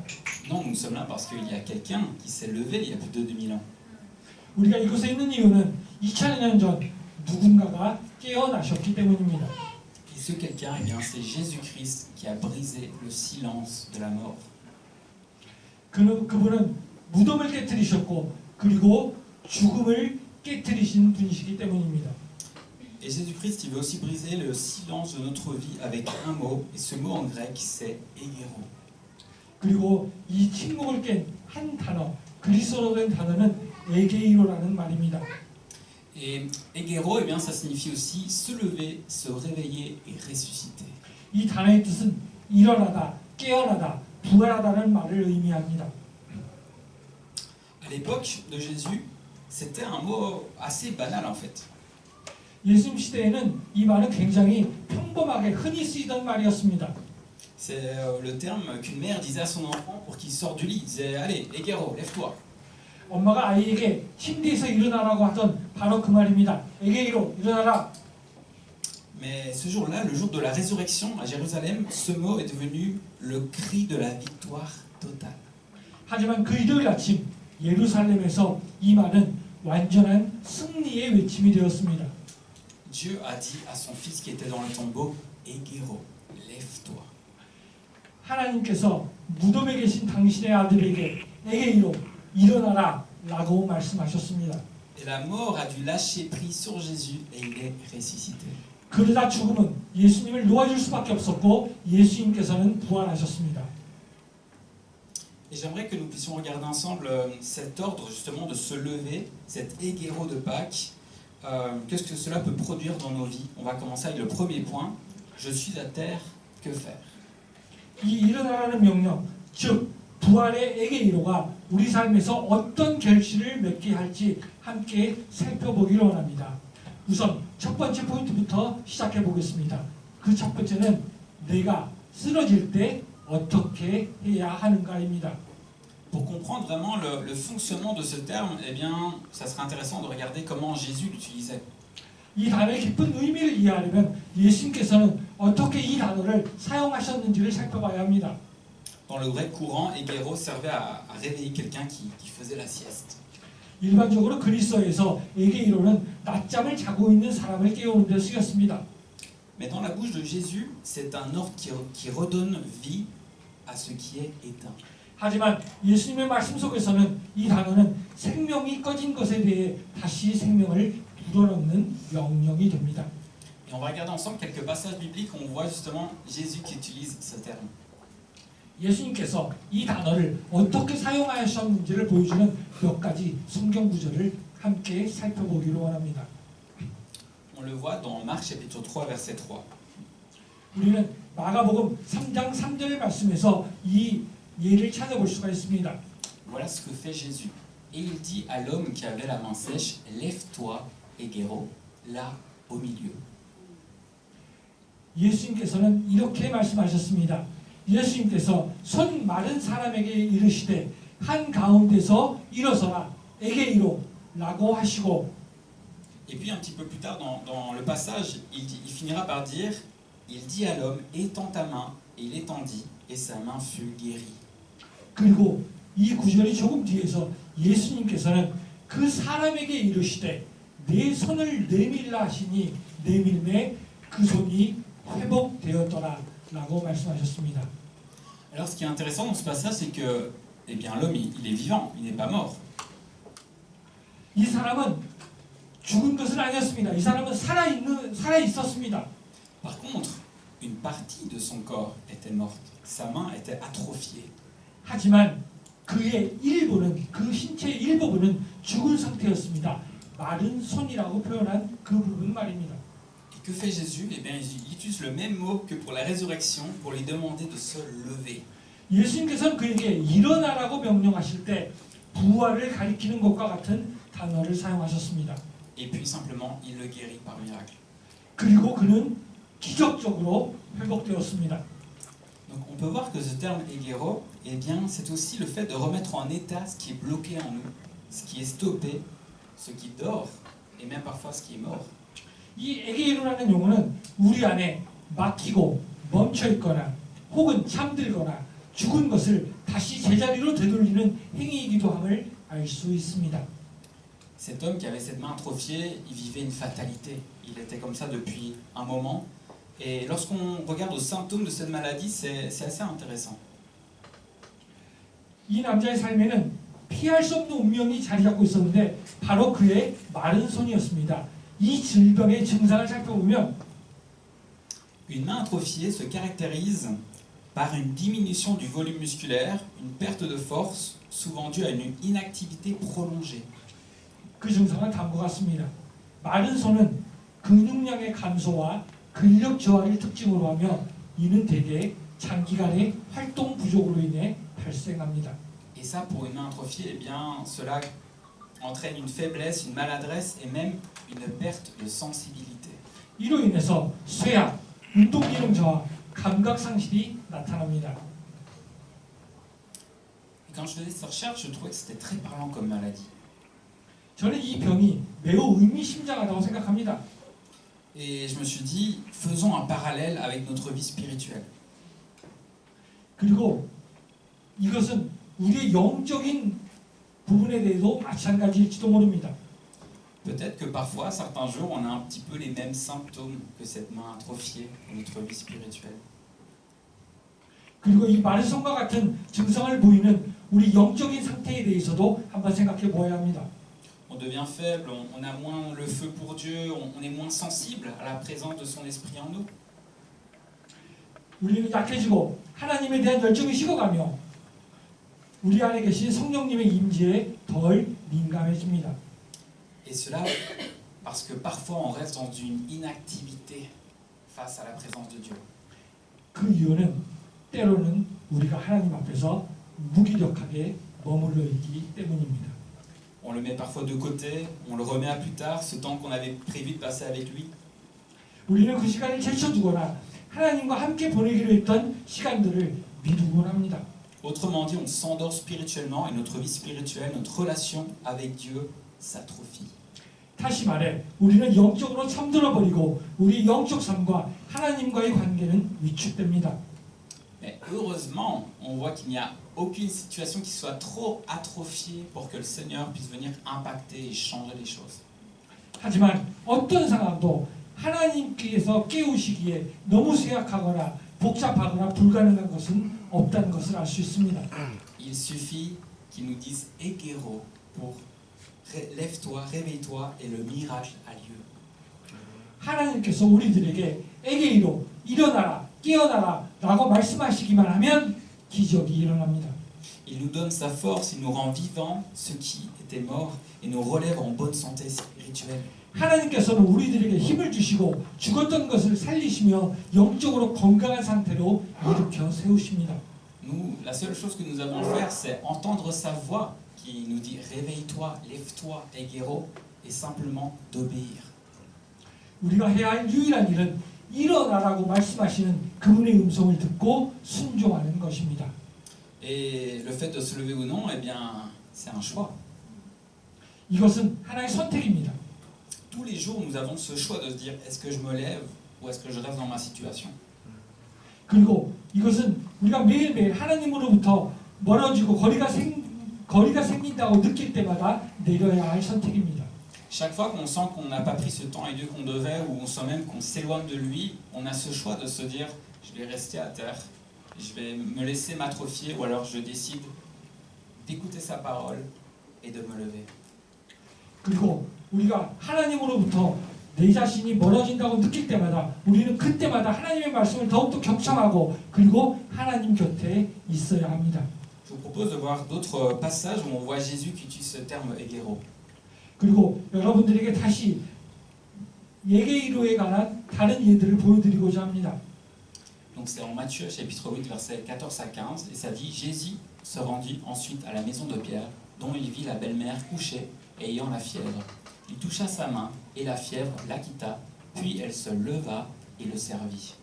A: Non, nous sommes là parce qu'il y a quelqu'un qui s'est levé il y a plus de 2000 ans.
B: 우리가 이곳에 있는 이유는 2000년 전 누군가가 깨어나셨기 때문입니다.
A: Et ce quelqu'un, eh bien, c'est Jésus-Christ qui a brisé le silence de la mort.
B: 그분은 무덤을 깨뜨리셨고 그리고 죽음을 깨뜨리신 분이시기 때문입니다.
A: Et Jésus-Christ, il veut aussi briser le silence de notre vie avec un mot, et ce mot en grec, c'est égéro.
B: 그리고 이 침묵을 깬 한 단어, 그리스어로 된 단어는 에게이로라는 말입니다.
A: Et égéro, eh bien, ça signifie aussi se lever, se réveiller et ressusciter.
B: 이 단어의 뜻은 일어나다, 깨어나다, 부활하다는 말을 의미합니다.
A: À l'époque de Jésus, c'était un mot assez banal en fait.
B: 예수님 시대에는 이 말은 굉장히 평범하게 흔히 쓰이던 말이었습니다.
A: C'est le terme qu'une mère disait à son enfant pour qu'il sorte du lit. Il disait, allez, égéro, lève-toi.
B: 엄마가 아이에게 침대에서 일어나라고 하던 바로 그 말입니다. 에게이로, 일어나라.
A: Mais ce jour-là, le jour de la résurrection à Jérusalem, ce mot est devenu le cri de la victoire totale.
B: 하지만 그 일요일 아침 예루살렘에서 이 말은 완전한 승리의 외침이 되었습니다.
A: Dieu a dit à son fils qui était dans le tombeau, égéro, lève-toi.
B: 하나님께서 무덤에 계신 당신의 아들에게 에게이로 일어나라 라고 말씀하셨습니다.
A: Et la mort a dû lâcher prise sur Jésus et il est ressuscité.
B: 그러다 죽음은 예수님을 놓아줄 수밖에 없었고 예수님께서는 부활하셨습니다.
A: Et j'aimerais que nous puissions regarder ensemble cet ordre justement de se lever, cet égéro de Pâques. Qu'est-ce que cela peut produire dans nos vies? On va commencer avec le premier point. Je suis à terre, que faire?
B: 이 일어나라는 명령, 즉 부활의 에게이로가 우리 삶에서 어떤 결실을 맺게 할지 함께 살펴보기를 원합니다. 우선 첫 번째 포인트부터 시작해 보겠습니다. 그 첫 번째는 내가 쓰러질 때 어떻게 해야 하는가입니다.
A: Pour comprendre vraiment le fonctionnement de ce terme, eh bien, ça serait intéressant de regarder comment Jésus l'utilisait.
B: 이 단어의 깊은 의미를 이해하려면 예수님께서는 어떻게 이 단어를 사용하셨는지를 살펴봐야 합니다.
A: Dans le grec courant, égéro servait à réveiller quelqu'un qui faisait la sieste.
B: 일반적으로 그리스어에서 에게이로는 낮잠을 자고 있는 사람을 깨우는 데 쓰였습니다.
A: Mais dans la bouche de Jésus, c'est un ordre qui redonne vie à ce qui est éteint.
B: 하지만 예수님의 말씀 속에서는 이 단어는 생명이 꺼진 것에 대해 다시 생명을 불어넣는 명령이 됩니다.
A: Et on va regarder ensemble quelques passages bibliques où on voit justement Jésus qui utilise ce terme.
B: 예수님께서 이 단어를 어떻게 사용하셨는지를 보여주는 몇 가지 성경 구절을 함께 살펴보기를 원합니다.
A: On le voit dans Marc chapitre 3 verset 3.
B: 우리는 마가복음 3장 3절 말씀에서 이 예를 찾아볼 수가 있습니다.
A: Voilà ce que fait Jésus. Et il dit à l'homme qui avait la main sèche, lève-toi, égéro, là au milieu.
B: 예수님께서는 이렇게 말씀하셨습니다. 예수님께서 손 마른 사람에게 이르시되 한 가운데서 일어서라 에게이로 라고 하시고
A: Et puis un petit peu plus tard dans le passage, il finira par dire, il dit à l'homme, étends ta main, et il étendit, et sa main fut guérie.
B: 그리고 이 구절이 조금 뒤에서 예수님께서는 그 사람에게 이르시되 내 손을 내밀라 하시니 내밀매 그 손이 회복되었더라 라고 말씀하셨습니다.
A: Alors ce qui est intéressant dans ce passage, c'est que eh bien, l'homme, il est vivant, il n'est pas mort.
B: 이 사람은 죽은 것은 아니었습니다. 이 사람은 살아 있었습니다.
A: Par contre, une partie de son corps était morte. Sa main était atrophiée.
B: 하지만 그의 일부는 그 신체의 일부분은 죽은 상태였습니다. 마른 손이라고 표현한 그 부분 말입니다.
A: Et que fait Jésus? Eh bien, il utilise le même mot que pour la résurrection pour lui demander de se lever.
B: 예수님께서는 그에게 일어나라고 명령하실 때 부활을 가리키는 것과 같은 단어를 사용하셨습니다.
A: Et puis simplement, il le guérit par miracle.
B: 그리고 그는 기적적으로 회복되었습니다.
A: Donc on peut voir que ce terme égéro, eh bien, c'est aussi le fait de remettre en état ce qui est bloqué en nous, ce qui est stoppé, ce qui dort, et même parfois ce qui est mort.
B: 이 에게이로라는 용어는 우리 안에 막히고 멈춰 있거나 혹은 잠들거나 죽은 것을 다시 제자리로 되돌리는 행위이기도 함을 알 수 있습니다.
A: Cet homme qui avait cette main atrophiée, il vivait une fatalité. Il était comme ça depuis un moment. Et lorsqu'on regarde aux symptômes de cette maladie, c'est assez intéressant.
B: 이 남자의 삶에는 피할 수 없는 운명이 자리 잡고 있었는데 바로 그의 마른 손이었습니다. 이 질병의 증상을 살펴보면
A: Une main atrophiée se caractérise par une diminution du volume musculaire, une perte de force, souvent due à une inactivité prolongée.
B: 그 증상은 다음과 같습니다. 마른 손은 근육량의 감소와 근력 저하를 특징으로 하며 이는 대개 장기간의 활동 부족으로 인해 발생합니다.
A: Et ça, pour une main atrophiée, eh bien, cela entraîne une faiblesse, une maladresse et même une perte de sensibilité.
B: 이로 인해서 쇠약, 운동 기능 저하, 감각 상실이 나타납니다.
A: Et quand je faisais cette recherche, je trouvais que c'était très parlant comme maladie.
B: 저는 이 병이 매우 의미심장하다고 생각합니다.
A: Et je me suis dit, faisons un parallèle avec notre vie spirituelle.
B: 그리고 이것은 우리의 영적인 부분에 대해서도 마찬가지일지도 모릅니다.
A: Peut-être que parfois, certains jours, on a un petit peu les mêmes symptômes que cette main atrophiée dans notre vie spirituelle.
B: 그리고 이 마른 손과 같은 증상을 보이는 우리 영적인 상태에 대해서도 한번 생각해 보아야 합니다.
A: On devient faible, on a moins le feu pour Dieu, on est moins sensible à la présence de son esprit en nous.
B: 우리는 약해지고 하나님에 대한 열정이 식어가며 우리 안에 계신 성령님의 임재에 덜 민감해집니다.
A: Et cela parce que parfois on reste dans une inactivité face à la présence de Dieu.
B: 그 이유는 때로는 우리가 하나님 앞에서 무기력하게 머물러 있기 때문입니다.
A: On le met parfois de côté, on le remet à plus tard, ce temps qu'on avait prévu de passer avec lui.
B: 우리는 그 시간을 제쳐두거나 하나님과 함께 보내기로 했던 시간들을 미루곤 합니다.
A: Autrement dit, on s'endort spirituellement et notre vie spirituelle, notre relation avec Dieu s'atrophie.
B: 다시 말해 우리는 영적으로 잠들어 버리고 우리 영적 삶과 하나님과의 관계는 위축됩니다.
A: Mais heureusement, on voit qu'il n'y a aucune situation qui soit trop atrophiée pour que le Seigneur puisse venir impacter et changer les choses.
B: 하지만 어떤 상황도 하나님께서 깨우시기에 너무 쇠약하거나 복잡하거나 불가능한 것은 없다는 것을 알 수 있습니다.
A: Il suffit qu'il nous dise Égéro pour lève-toi, réveille-toi et le miracle a lieu.
B: 하나님께서 우리들에게 에게이로 일어나라, 깨어나라 라고 말씀하시기만 하면 기적이 일어납니다.
A: Il nous donne sa force, il nous rend vivants, ceux qui étaient morts, et nous relève en bonne santé spirituelle.
B: 하나님께서는 우리들에게 힘을 주시고 죽었던 것을 살리시며 영적으로 건강한 상태로 일으켜 세우십니다.
A: Nous, la seule chose que nous avons à faire, c'est entendre sa voix qui nous dit réveille-toi, lève-toi, Égéro, et simplement d'obéir.
B: 우리가 해야 할 유일한 일은 일어나라고 말씀하시는 그분의 음성을 듣고 순종하는 것입니다.
A: Et le fait de se lever ou non, eh bien, c'est un choix.
B: 이것은 하나의 선택입니다.
A: Tous les jours, nous avons ce choix de se dire est-ce que je me lève ou est-ce que je reste dans ma situation.
B: 그리고 이것은 우리가 매일매일 하나님으로부터 멀어지고 거리가 생긴다고 느낄 때마다 내려야 할 선택입니다.
A: Chaque fois qu'on sent qu'on n'a pas pris ce temps avec Dieu qu'on devait, ou on sent même qu'on s'éloigne de lui, on a ce choix de se dire je vais rester à terre, je vais me laisser m'atrophier, ou alors je décide d'écouter sa parole et de me lever.
B: 그리고 우리가 하나님으로부터 내 자신이 멀어진다고 느낄 때마다 우리는 그때마다 하나님의 말씀을 더욱더 경청하고 그리고 하나님 곁에 있어야 합니다.
A: Je vous propose de voir d'autres passages où on voit Jésus qui utilise ce terme égéro.
B: 그리고 여러분들에게 다시 예게이로에 관한 다른 예들을 보여드리고자 합니다.
A: Donc c'est en Matthieu chapitre 8 versets 14 à 15 et ça dit Jésus se rendit ensuite à la maison de Pierre dont il vit la belle-mère couchée et ayant la fièvre. Il toucha sa main et la fièvre la quitta, puis elle se leva et le servit.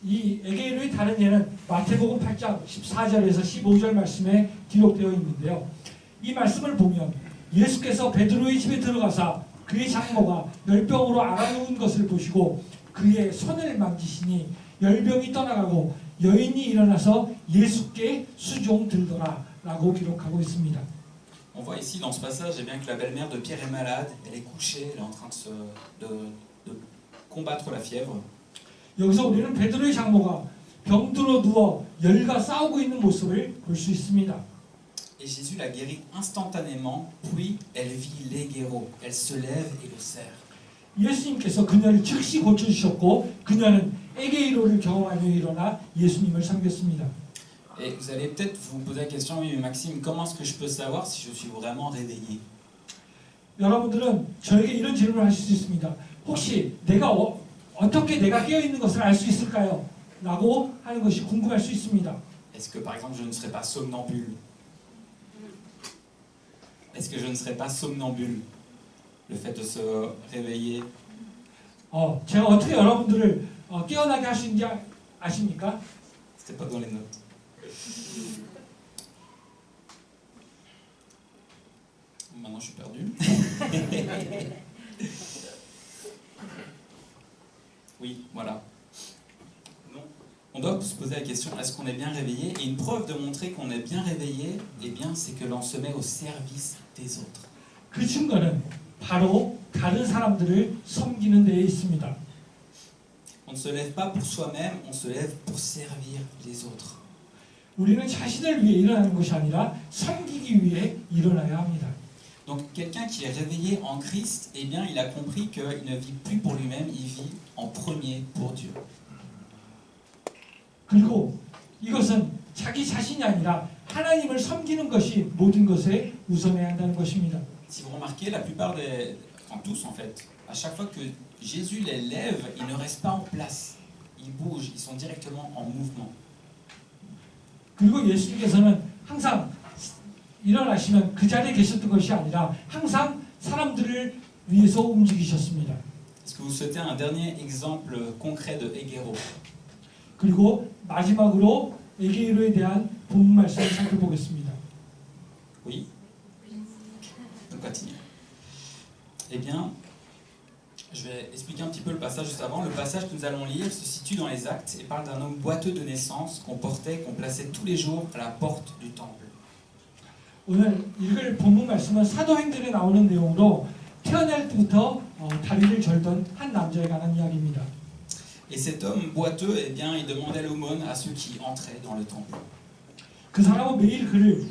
B: 이 에게이로의 다른 예는 마태복음 8장 14절에서 15절 말씀에 기록되어 있는데요. 이 말씀을 보면 예수께서 베드로의 집에 들어가사 그의 장모가 열병으로 앓아누운 것을 보시고 그의 손을 만지시니 열병이 떠나가고 여인이 일어나서 예수께 수종 들더라 라고 기록하고 있습니다.
A: On voit ici dans ce passage eh bien, que la belle-mère de Pierre est malade, elle est couchée, elle est en train de combattre la fièvre.
B: 여기서 우리는 베드로의 장모가 병들어 누워 열과 싸우고 있는 모습을 볼 수 있습니다.
A: Et Jésus la guérit instantanément, puis elle vit l'égéro, elle se lève et le sert.
B: 예수님께서 그녀를 즉시 고쳐주셨고 그녀는 에게이로를 경험하며 일어나 예수님을 섬겼습니다.
A: Et vous allez peut-être vous poser la question, oui mais Maxime, comment est-ce que je peux savoir si je suis vraiment réveillé?
B: 여러분들은 저에게 이런 질문을 하실 수 있습니다. 혹시 내가 어떻게 내가 깨어있는 것을 알 수 있을까요? 라고 하는 것이 궁금할 수 있습니다.
A: Est-ce que par exemple je ne serais pas somnambule? Est-ce que je ne serais pas somnambule? Le fait de se réveiller.
B: 제가 어떻게 여러분들을 깨어나게 할 수 있는지 아십니까?
A: C'était pas dans les notes. Maintenant je suis perdu. Oui, voilà. Non. On doit se poser la question, est-ce qu'on est bien réveillé? Et une preuve de montrer qu'on est bien réveillé, eh bien, c'est que l'on se met au service des autres.
B: 그 증거는 바로 다른 사람들을 섬기는 데에 있습니다.
A: On ne se lève pas pour soi-même, on se lève pour servir les autres.
B: 우리는 자신을 위해 일어나는 것이 아니라 섬기기 위해 일어나야 합니다.
A: Donc quelqu'un qui est réveillé en Christ, eh bien, il a compris qu'il ne vit plus pour lui-même, il vit en premier pour Dieu.
B: 그리고 이것은 자기 자신이 아니라 하나님을 섬기는 것이 모든 것에 우선해야 한다는 것입니다.
A: Si vous remarquez, la plupart des, enfin tous en fait, à chaque fois que Jésus les lève, ils ne restent pas en place, ils bougent, ils sont directement en mouvement.
B: 그리고 예수님께서는 항상 일어나시면 그 자리에 계셨던 것이 아니라 항상 사람들을 위해서 움직이셨습니다.
A: Est-ce que vous souhaitez un dernier exemple concret de égéro?
B: 그리고 마지막으로 에게이로에 대한 본문 말씀을 살펴보겠습니다.
A: Oui. On continue. Eh bien, je vais expliquer un petit peu le passage juste avant. Le passage que nous allons lire se situe dans les Actes et parle d'un homme boiteux de naissance qu'on plaçait tous les jours à la porte du temple.
B: 오늘 읽을 본문 말씀은 사도행전에 나오는 내용으로 태어날 때부터 다리를 절던 한 남자에 관한 이야기입니다.
A: Et cet homme boiteux, eh bien, il demandait l'aumône à ceux qui entraient dans le temple.
B: 그 사람은 매일 그를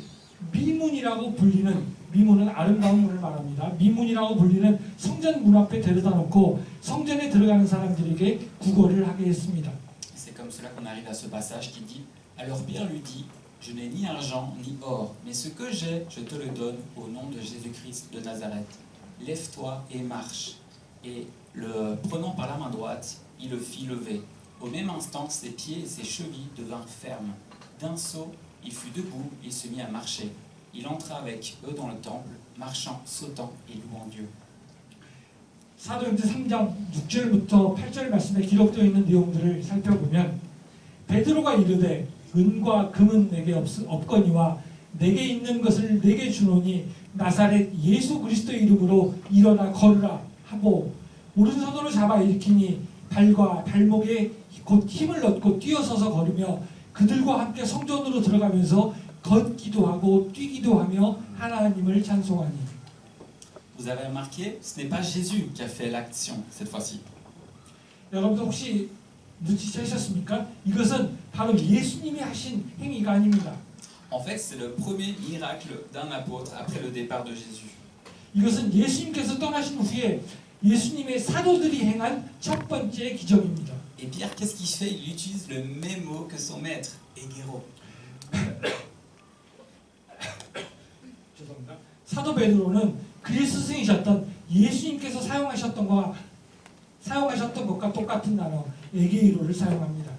B: 미문이라고 불리는, 미문은 아름다운 문을 말합니다. 미문이라고 불리는 성전 문 앞에 데려다 놓고 성전에 들어가는 사람들에게 구걸을 하게 했습니다.
A: C'est comme cela qu'on arrive à ce passage qui dit Alors Pierre lui dit Je n'ai ni argent ni or, mais ce que j'ai, je te le donne au nom de Jésus-Christ de Nazareth. Lève-toi et marche. Et le prenant par la main droite, il le fit lever. Au même instant, ses pieds et ses chevilles devinrent fermes. D'un saut, il fut debout, il se mit à marcher. Il entra avec eux dans le temple, marchant, sautant et louant Dieu.
B: 사도행전 3장 6절부터 8절 말씀에 기록되어 있는 내용들을 살펴보면 베드로가 이르되 은과 금은 내게 없거니와 내게 있는 것을 내게 주노니 나사렛 예수 그리스도의 이름으로 일어나 걸으라 하고 오른손으로 잡아 일으키니 발과 발목에 곧 힘을 얻고 뛰어서서 걸으며 그들과 함께 성전으로 들어가면서 걷기도 하고 뛰기도 하며 하나님을 찬송하니.
A: Vous avez remarqué, ce n'est pas Jésus qui a fait l'action cette fois-ci.
B: 여러분들 혹시 눈치채셨습니까? 이것은 바로 예수님이 하신 행위가 아닙니다.
A: En fait, c'est le premier miracle d'un apôtre après le départ de Jésus.
B: 이것은 예수님께서 떠나신 후에 예수님의 사도들이 행한 첫 번째 기적입니다.
A: Et Pierre, qu'est-ce qu'il fait? Il utilise le même mot que son maître, égéro.
B: 죄송합니다. 사도 베드로는 그의 스승이셨던 예수님께서 사용하셨던 것과 똑같은 단어 에게이로를 사용합니다.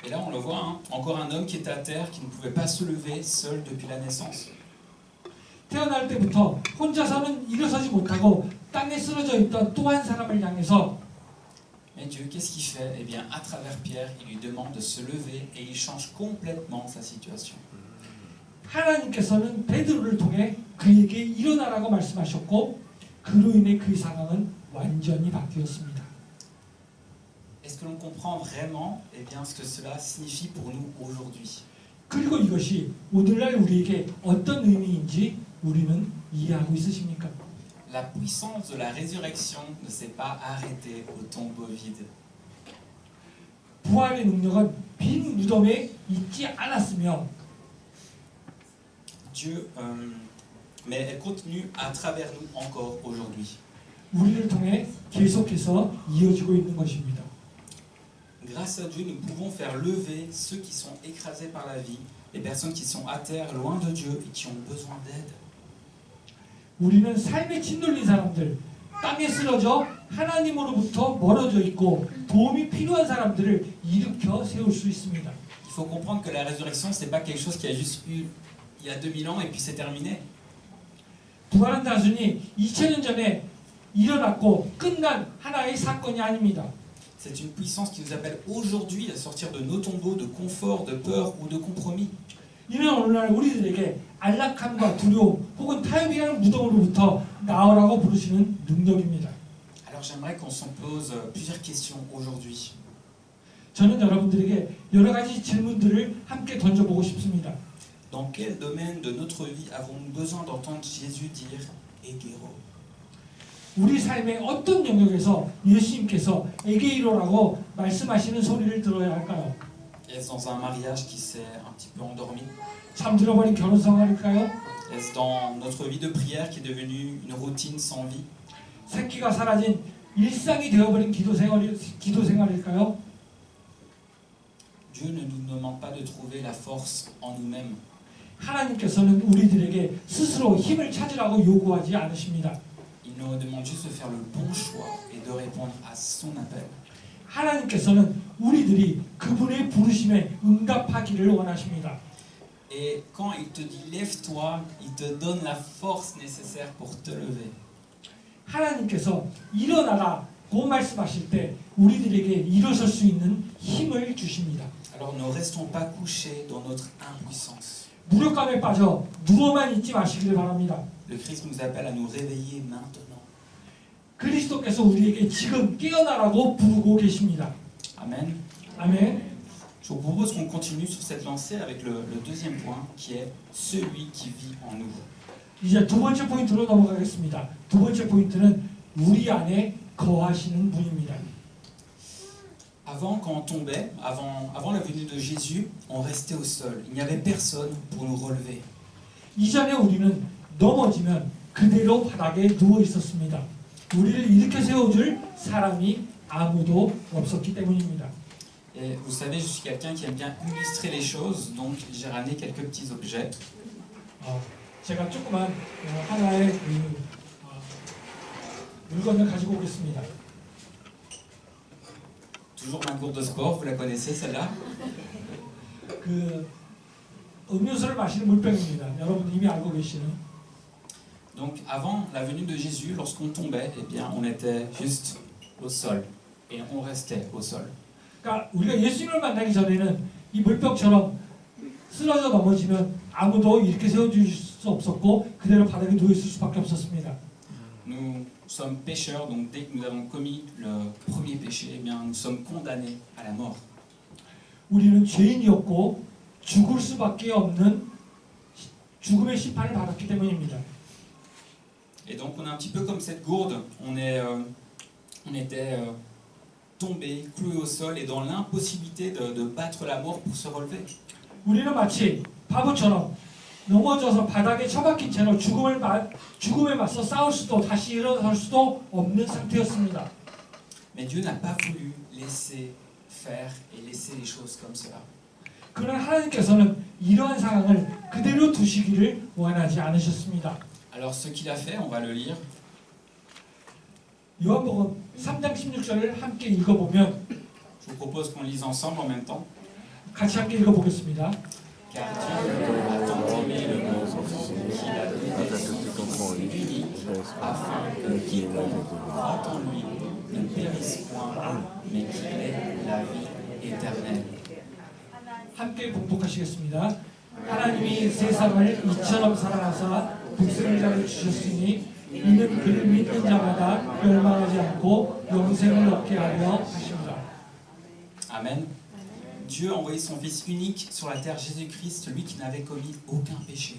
A: Et là, on le voit, hein, encore un homme qui est à terre, qui ne pouvait pas se lever seul depuis la naissance.
B: 태어날 때부터 혼자서는 일어서지 못하고 땅에 쓰러져 있던 또 한 사람을 향해서
A: Mais Dieu, qu'est-ce qu'il fait? Eh bien, à travers Pierre, il lui demande de se lever et il change complètement sa situation.
B: 하나님께서는 베드로를 통해 그에게 일어나라고 말씀하셨고 그로 인해 그의 상황은 완전히 바뀌었습니다.
A: Est-ce que l'on comprend vraiment eh bien, ce que cela signifie pour nous aujourd'hui?
B: 그리고 이것이 오늘날 우리에게 어떤 의미인지 우리는 이해하고 있으십니까?
A: La puissance de la résurrection ne s'est pas arrêtée au tombeau vide.
B: 부활의 능력은 빈 무덤에 있지 않았으며
A: Dieu, mais elle continue à travers nous encore aujourd'hui.
B: 우리를 통해 계속해서 이어지고 있는 것입니다.
A: Grâce à Dieu, nous pouvons faire lever ceux qui sont écrasés par la vie, les personnes qui sont à terre, loin de Dieu et qui ont besoin d'aide.
B: 우리는 삶에 짓눌린 사람들, 땅에 쓰러져 하나님으로부터 멀어져 있고 도움이 필요한 사람들을 일으켜 세울 수 있습니다.
A: Il faut comprendre que la résurrection, ce n'est pas quelque chose qui a juste eu il y a 2000 ans et puis c'est terminé.
B: 부활은 단순히 2000년 전에 일어났고 끝난 하나의 사건이 아닙니다.
A: C'est une puissance qui nous appelle aujourd'hui à sortir de nos tombeaux de confort, de peur ou de compromis.
B: 이는 오늘날 우리들에게 안락함과 두려움 혹은 타협이라는 무덤으로부터 나오라고 부르시는 능력입니다.
A: Alors j'aimerais qu'on se pose plusieurs questions aujourd'hui.
B: 저는 여러분들에게 여러 가지 질문들을 함께 던져보고 싶습니다.
A: Dans quel domaine de notre vie avons-nous besoin d'entendre Jésus dire « égéro »
B: 우리 삶의 어떤 영역에서 예수님께서 에게이로라고 말씀하시는 소리를 들어야 할까요?
A: Est-ce dans un mariage qui s'est un petit peu endormi?
B: 잠들어버린 결혼 생활일까요?
A: Est-ce dans notre vie de prière qui est devenue une routine sans vie?
B: 생기가 사라진 일상이 되어버린 기도 생활일까요?
A: Dieu ne nous demande pas de trouver la force en nous-mêmes.
B: 하나님께서는 우리들에게 스스로 힘을 찾으라고 요구하지 않으십니다.
A: Il nous demande juste de faire le bon choix et de répondre à son appel.
B: 하나님께서는 우리들이 그분의 부르심에 응답하기를 원하십니다.
A: Et quand il te dit lève-toi, il te donne la force nécessaire pour te lever.
B: 하나님께서 일어나라고 말씀하실 때 우리들에게 일어설 수 있는 힘을 주십니다.
A: Alors ne restons pas couchés dans notre impuissance.
B: 무력감에 빠져 누워만 있지 마시기를 바랍니다.
A: Le Christ nous appelle à nous réveiller maintenant.
B: 그리스도께서 우리에게 지금 깨어나라고 부르고 계십니다.
A: Amen.
B: 아멘.
A: Je vous propose qu'on continue sur cette lancée avec le deuxième point qui est celui qui vit en nous.
B: 이제 두 번째 포인트로 넘어가겠습니다. 두 번째 포인트는 우리 안에 거하시는 분입니다.
A: Avant, quand on tombait, avant la venue de Jésus, on restait au sol. Il n'y avait personne pour nous relever.
B: 이전에 우리는 넘어지면 그대로 바닥에 누워 있었습니다. 우리를 일으켜 세워줄 사람이 아무도 없었기 때문입니다.
A: Et vous savez, je suis quelqu'un qui aime bien illustrer les choses, donc j'ai ramené quelques petits objets.
B: 제가 조그만 하나의 물건을 가지고 오겠습니다.
A: Toujours ma gourde de sport, vous la connaissez celle-là?
B: 그 음료수를 마시는 물병입니다. 여러분 이미 알고 계시는.
A: Donc avant la venue de Jésus, lorsqu'on tombait, eh bien, on était juste au sol et on restait au sol.
B: 그러니까 우리가 예수님을 만나기 전에는 이 물병처럼 쓰러져 넘어지면 아무도 이렇게 세워줄 수 없었고 그대로 바닥에 누워 있을 수밖에 없었습니다.
A: Nous sommes pécheurs, donc dès que nous avons commis le premier péché, eh bien, nous sommes condamnés à la mort.
B: 우리는 죄인이었고 죽을 수밖에 없는 죽음의 심판을 받았기 때문입니다.
A: Et donc on est un petit peu comme cette gourde, on était tombé, cloué au sol et dans l'impossibilité de battre la mort pour se relever.
B: 우리는 마치 바보처럼 넘어져서 바닥에 처박힌 채로 죽음에 맞서 싸울 수도 다시 일어설 수도 없는 상태였습니다.
A: Mais Dieu n'a pas voulu laisser faire et laisser les choses comme cela.
B: 그러나 하나님께서는 이러한 상황을 그대로 두시기를 원하지 않으셨습니다.
A: Alors ce qu'il a fait, on va le lire.
B: 요한복음 3장 16절을 함께 읽어보면
A: Je vous propose qu'on lise ensemble en même temps.
B: 같이 함께 읽어보겠습니다.
A: Car Dieu a tant aimé le monde qu'il a donné son Fils unique afin que quiconque croit en lui ne périsse point, mais qu'il ait la vie éternelle.
B: 함께 봉독하시겠습니다. 하나님이 세상을 이처럼 사랑하사 독생자를 주셨으니 이는 그를 믿는 자마다 멸망하지 않고 영생을 얻게 하려 하십니다.
A: Amen. Dieu a envoyé son Fils unique sur la terre, Jésus-Christ, lui qui n'avait commis aucun péché.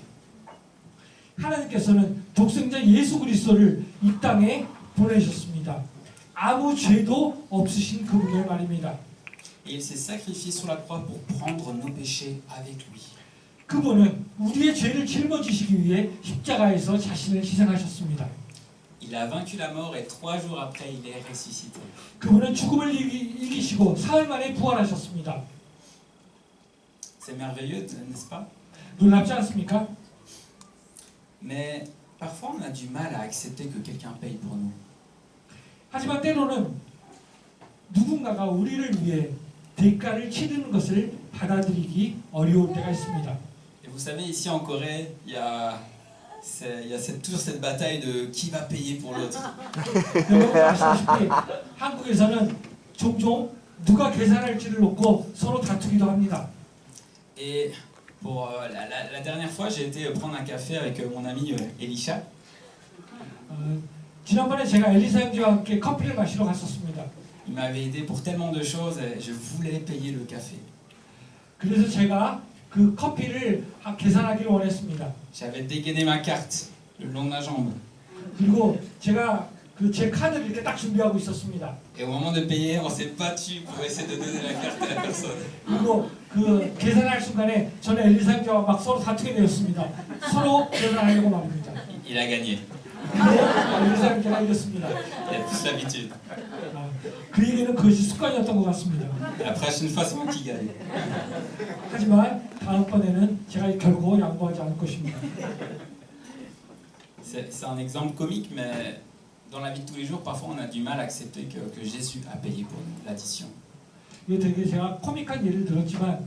B: 하나님께서는 독생자 예수 그리스도를 이 땅에 보내셨습니다. 아무 죄도 없으신 그분을 말입니다.
A: Et il s'est sacrifié sur la croix pour prendre nos péchés avec lui.
B: 그분은 우리의 죄를 짊어지시기 위해 십자가에서 자신을 희생하셨습니다.
A: Il a vaincu la mort et 3 jours après, il est ressuscité.
B: 그분은 죽음을 이기시고 사흘 만에 부활하셨습니다.
A: C'est merveilleux, n'est-ce pas?
B: 놀랍지 않습니까?
A: Mais parfois, on a du mal à accepter que quelqu'un paye pour nous.
B: 하지만 때로는 누군가가 우리를 위해 대가를 치르는 것을 받아들이기 어려울 때가 있습니다.
A: Et vous savez, ici en Corée, il y a toujours cette bataille de qui va payer pour l'autre.
B: 여러분 아시다시피 한국에서는 종종 누가 계산할지를 놓고 서로 다투기도 합니다.
A: Et pour la dernière fois, j'ai été prendre un café avec mon ami Elisha.
B: 지난번에 제가 엘리사 형제와 함께 커피를 마시러 갔었습니다.
A: Il m'avait aidé pour tellement de choses et je voulais payer le café.
B: 그래서 제가 그 커피를 계산하기를 원했습니다.
A: J'avais dégainé ma carte le long de ma jambe.
B: 그리고 제가 그 제 카드를 이렇게 딱 준비하고 있었습니다.
A: Et au moment de payer, on s'est battu pour essayer de donner la carte à la personne.
B: 그리고 그 계산할 순간에 저는 엘리사 형제와 막 서로 다투게 되었습니다. 서로 계산하려고 말입니다.
A: Il a gagné.
B: 엘리사 형제가 이겼습니다.
A: Il a plus l'habitude.
B: 그에게는 그것이 습관이었던 것 같습니다.
A: La prochaine fois, c'est moi qui gagne.
B: 하지만 다음번에는 제가 결코 양보하지 않을 것입니다.
A: C'est un exemple comique, mais dans la vie de tous les jours, parfois on a du mal à accepter que Jésus a payé pour nous, l'addition.
B: 이게 되게 제가 코믹한 예를 들었지만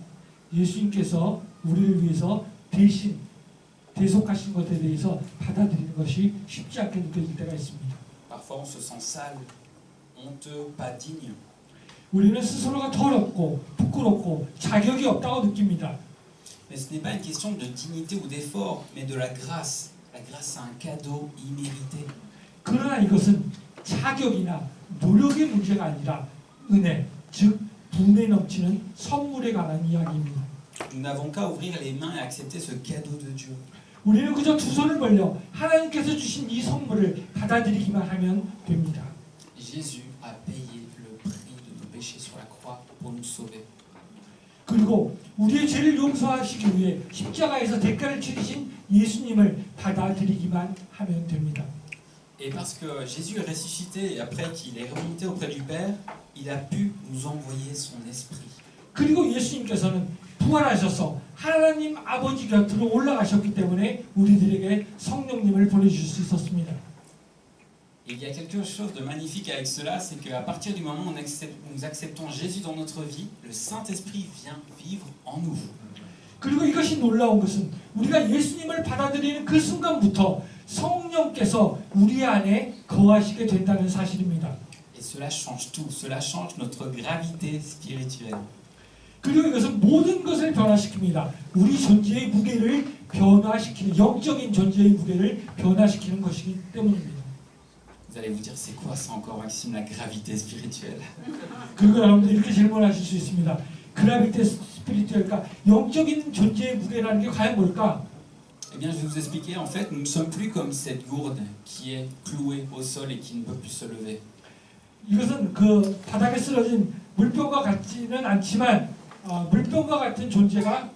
B: 예수님께서 우리를 위해서 대신 대속하신 것에 대해서 받아들이는 것이 쉽지 않게 느껴질 때가 있습니다.
A: Parfois on se sent sale, honteux, pas digne.
B: 우리는 스스로가 더럽고 부끄럽고 자격이 없다고 느낍니다.
A: Mais ce n'est pas une question de dignité ou d'effort, mais de la grâce. La grâce, c'est un cadeau immérité.
B: 그러나 이것은 자격이나 노력의 문제가 아니라 은혜, 즉 분에 넘치는 선물에 관한 이야기입니다.
A: Nous n'avons qu'à ouvrir les mains et accepter ce cadeau de Dieu.
B: 우리는 그저 두 손을 벌려 하나님께서 주신 이 선물을 받아들이기만 하면 됩니다.
A: Jésus a payé le prix de nos péchés sur la croix pour nous sauver.
B: 그리고 우리의 죄를 용서하시기 위해 십자가에서 대가를 치르신 예수님을 받아들이기만 하면 됩니다.
A: Et parce que Jésus est ressuscité et après qu'il est remonté auprès du Père, il a pu nous envoyer son esprit.
B: 그리고 예수님께서는 부활하셔서 하나님 아버지 곁으로 올라가셨기 때문에 우리들에게 성령님을 보내주실 수 있었습니다.
A: Et il y a quelque chose de magnifique avec cela, c'est qu'à partir du moment où nous acceptons Jésus dans notre vie, le Saint-Esprit vient vivre en nous.
B: 그리고 이것이 놀라운 것은 우리가 예수님을 받아들이는 그 순간부터 성령께서 우리 안에 거하시게 된다는 사실입니다.
A: Et cela change tout, cela change notre gravité spirituelle.
B: 그리고 이것은 모든 것을 변화시킵니다. 우리 존재의 무게를 변화시키는, 영적인 존재의 무게를 변화시키는 것이기 때문입니다.
A: Vous allez vous dire, c'est quoi ça encore, Maxime, la gravité spirituelle?
B: 그리고 여러분들 이렇게 질문하실 수 있습니다. 그라비테 스피리추얼과 영적인 존재의 무게라는 게 과연 뭘까?
A: Eh bien, je vais vous expliquer. En fait, nous ne sommes plus comme cette gourde qui est clouée au sol et qui ne peut plus se lever.
B: 이것은 그 바닥에 쓰러진 물병과 같지는 않지만 물병과 같은 존재가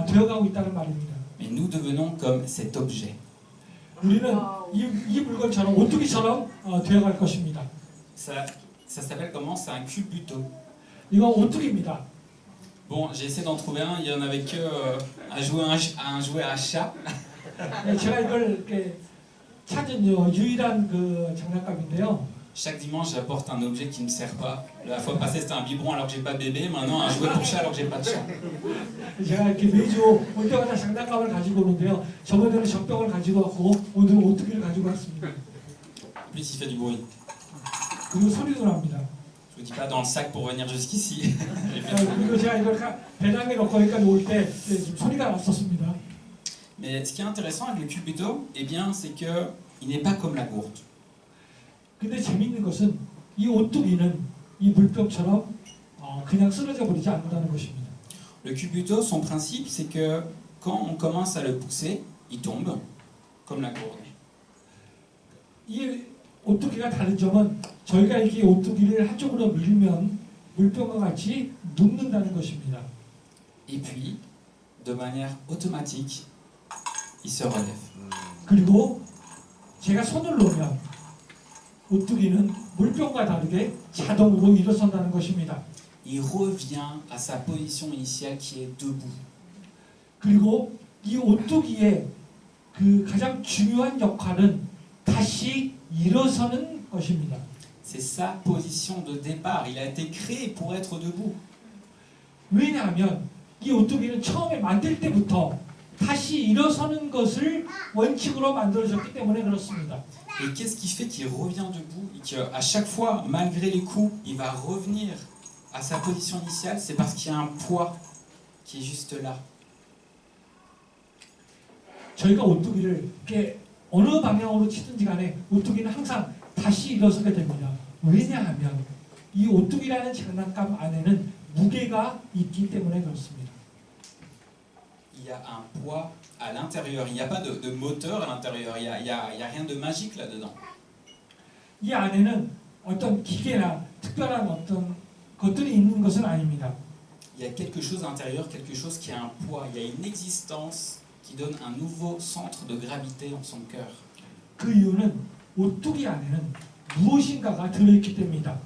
B: 되어가고 있다는 말입니다.
A: Mais nous devenons comme cet objet.
B: 우리는 이 물건처럼 오뚜기처럼 되어갈 것입니다.
A: Ça s'appelle comment? C'est un culbuto.
B: 이거 오뚜기입니다.
A: Bon, j'ai essayé d'en trouver un, il n'y en avait que un jouet à chat.
B: 네, 제가 이걸 이렇게 찾은 유일한 그 장난감인데요.
A: Chaque dimanche, j'apporte un objet qui ne me sert pas. La fois passée, c'était un biberon alors que j'ai pas de bébé. Maintenant, un jouet pour chat alors que j'ai pas de chat.
B: 제가 이렇게 매주 올 때마다 장난감을 가지고 오는데요. 저번에는 젖병을 가지고 왔고 오늘은 오뚜기를 가지고 왔습니다.
A: En plus, il fait du bruit.
B: 그리고 소리도 납니다.
A: Je vous dis pas dans le sac pour venir jusqu'ici.
B: 그리고 제가 이걸 배낭에 넣고 여기까지 올 때 좀 소리가 났었습니다.
A: Mais ce qui est intéressant avec le culbuto, eh bien, c'est que il n'est pas comme la gourde.
B: 근데 재밌는 것은 이 오뚜기는 이 물병처럼 그냥 쓰러져 버리지 않는다는 것입니다.
A: Le culbuto, son principe, c'est que quand on commence à le pousser, il tombe, comme la gourde.
B: 이 오뚜기가 다른 점은 저희가 이렇게 오뚜기를 한쪽으로 밀면 물병과 같이 눕는다는 것입니다.
A: Et puis, de manière automatique, il se relève.
B: 그리고 제가 손을 놓으면 오뚜기는 물병과 다르게 자동으로 일어선다는 것입니다.
A: Il revient à sa position initiale qui est debout.
B: 그리고 이 오뚜기의 그 가장 중요한 역할은 다시 일어서는 것입니다.
A: C'est sa position de départ. Il a été créé pour être debout.
B: 왜냐하면 이 오뚜기는 처음에 만들 때부터 다시 일어서는 것을 원칙으로 만들어졌기 때문에 그렇습니다.
A: Et qu'est-ce qui fait qu'il revient debout et qu'à chaque fois, malgré les coups, il va revenir à sa position initiale? C'est parce qu'il y a un poids qui est juste là.
B: 저희가 오뚜기를 이렇게 어느 방향으로 치든지 간에 오뚜기는 항상 다시 일어서게 됩니다. 왜냐하면 이 오뚜기라는 장난감 안에는 무게가 있기 때문에 그렇습니다.
A: Il y a un poids à l'intérieur. Il n'y a pas de moteur à l'intérieur. Il y a rien de magique là-dedans.
B: 이 안에는 어떤 기계나 특별한 어떤 것들이 있는 것은 아닙니다.
A: Il y a quelque chose à l'intérieur, quelque chose qui a un poids. Il y a une existence qui donne un nouveau centre de gravité en son cœur.
B: 그 이유는 오뚜기 안에는 무엇인가가 들어있기 때문이다.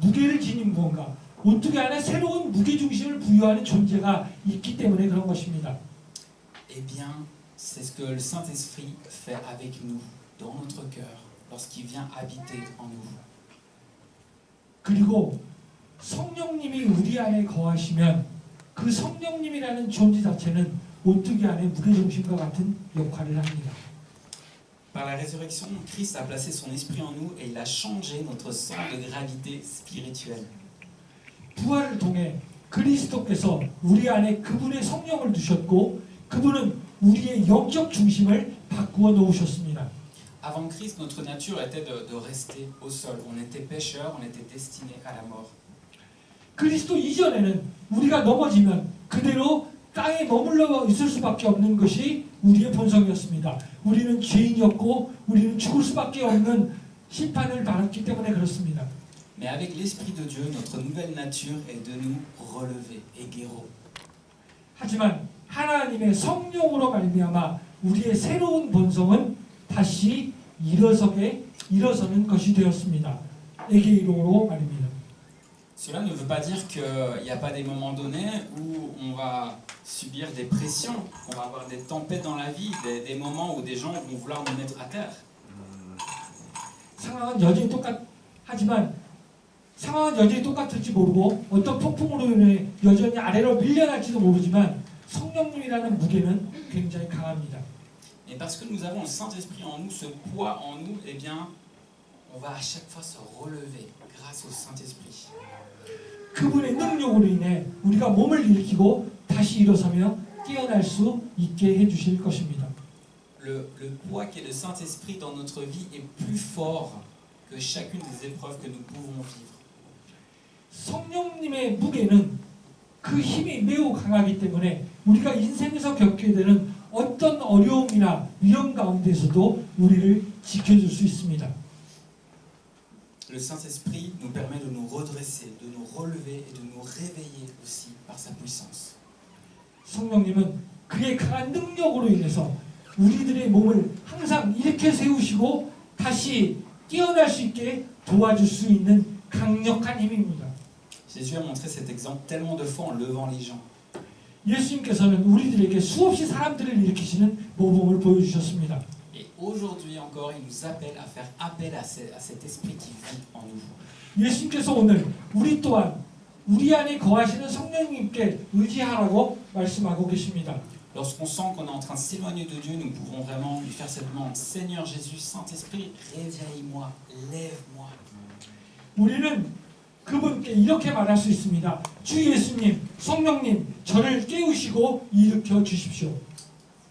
B: 무게를 지닌 무언가, 오뚜기 안에 새로운 무게중심을 부여하는 존재가 있기 때문에 그런 것입니다.
A: Eh bien, c'est ce que le Saint-Esprit fait avec nous, dans notre cœur, lorsqu'il vient habiter en nous.
B: 그리고 성령님이 우리 안에 거하시면 그 성령님이라는 존재 자체는 오뚜기 안에 무게중심과 같은 역할을 합니다.
A: Par la résurrection, Christ a placé son esprit en nous et il a changé notre centre de gravité spirituelle.
B: 부활을 통해 그리스도께서 우리 안에 그분의 성령을 두셨고 그분은 우리의 영적 중심을 바꾸어 놓으셨습니다.
A: Avant Christ, notre nature était de rester au sol. On était pécheurs, on était destinés à la mort.
B: 그리스도 이전에는 우리가 넘어지면 그대로 땅에 머물러 있을 수밖에 없는 것이 우리의 본성이었습니다. 우리는 죄인이었고 우리는 죽을 수밖에 없는 심판을 받았기 때문에 그렇습니다.
A: Mais avec l'Esprit de Dieu, notre nouvelle nature est de nous relever, égéro.
B: 하지만 하나님의 성령으로 말미암아 우리의 새로운 본성은 다시 일어서는 것이 되었습니다. 에게이로로 말입니다.
A: Cela ne veut pas dire qu'il n'y a pas des moments donnés où on va subir des pressions, qu'on va avoir des tempêtes dans la vie, des moments où des gens vont vouloir nous mettre à terre.
B: 상황은 여전히 똑같을지 모르고 어떤 폭풍으로 인해 여전히 아래로 밀려날지도 모르지만 성령님이라는 무게는 굉장히 강합니다.
A: Et parce que nous avons le Saint-Esprit en nous, ce poids en nous, eh bien, on va à chaque fois se relever grâce au Saint-Esprit.
B: 그분의 능력으로 인해 우리가 몸을 일으키고 다시 일어서며 깨어날 수 있게 해주실 것입니다.
A: Le poids qu'est le Saint-Esprit dans notre vie est plus fort que chacune des épreuves que nous pouvons vivre.
B: 성령님의 무게는 그 힘이 매우 강하기 때문에 우리가 인생에서 겪게 되는 어떤 어려움이나 위험 가운데서도 우리를 지켜줄 수 있습니다.
A: Le Saint-Esprit nous permet de nous redresser, de nous relever et de nous réveiller aussi par sa puissance.
B: 성령님은 그의 강한 능력으로 인해서 우리들의 몸을 항상 일으켜 세우시고 다시 깨어날 수 있게 도와줄 수 있는 강력한 힘입니다.
A: Jésus a montré cet exemple tellement de fois en levant les gens.
B: 예수님께서는 우리들에게 수없이 사람들을 일으키시는 모범을 보여주셨습니다.
A: Et aujourd'hui encore, il nous appelle à faire appel à cet esprit qui vit en nous.
B: 예수님께서 오늘 우리 또한 우리 안에 거하시는 성령님께 의지하라고 말씀하고 계십니다.
A: Lorsqu'on sent qu'on est en train de s'éloigner de Dieu, nous pouvons vraiment lui faire cette demande. Seigneur Jésus, Saint-Esprit, réveille-moi, lève-moi.
B: 우리는 그분께 이렇게 말할 수 있습니다. 주 예수님, 성령님, 저를 깨우시고 일으켜 주십시오.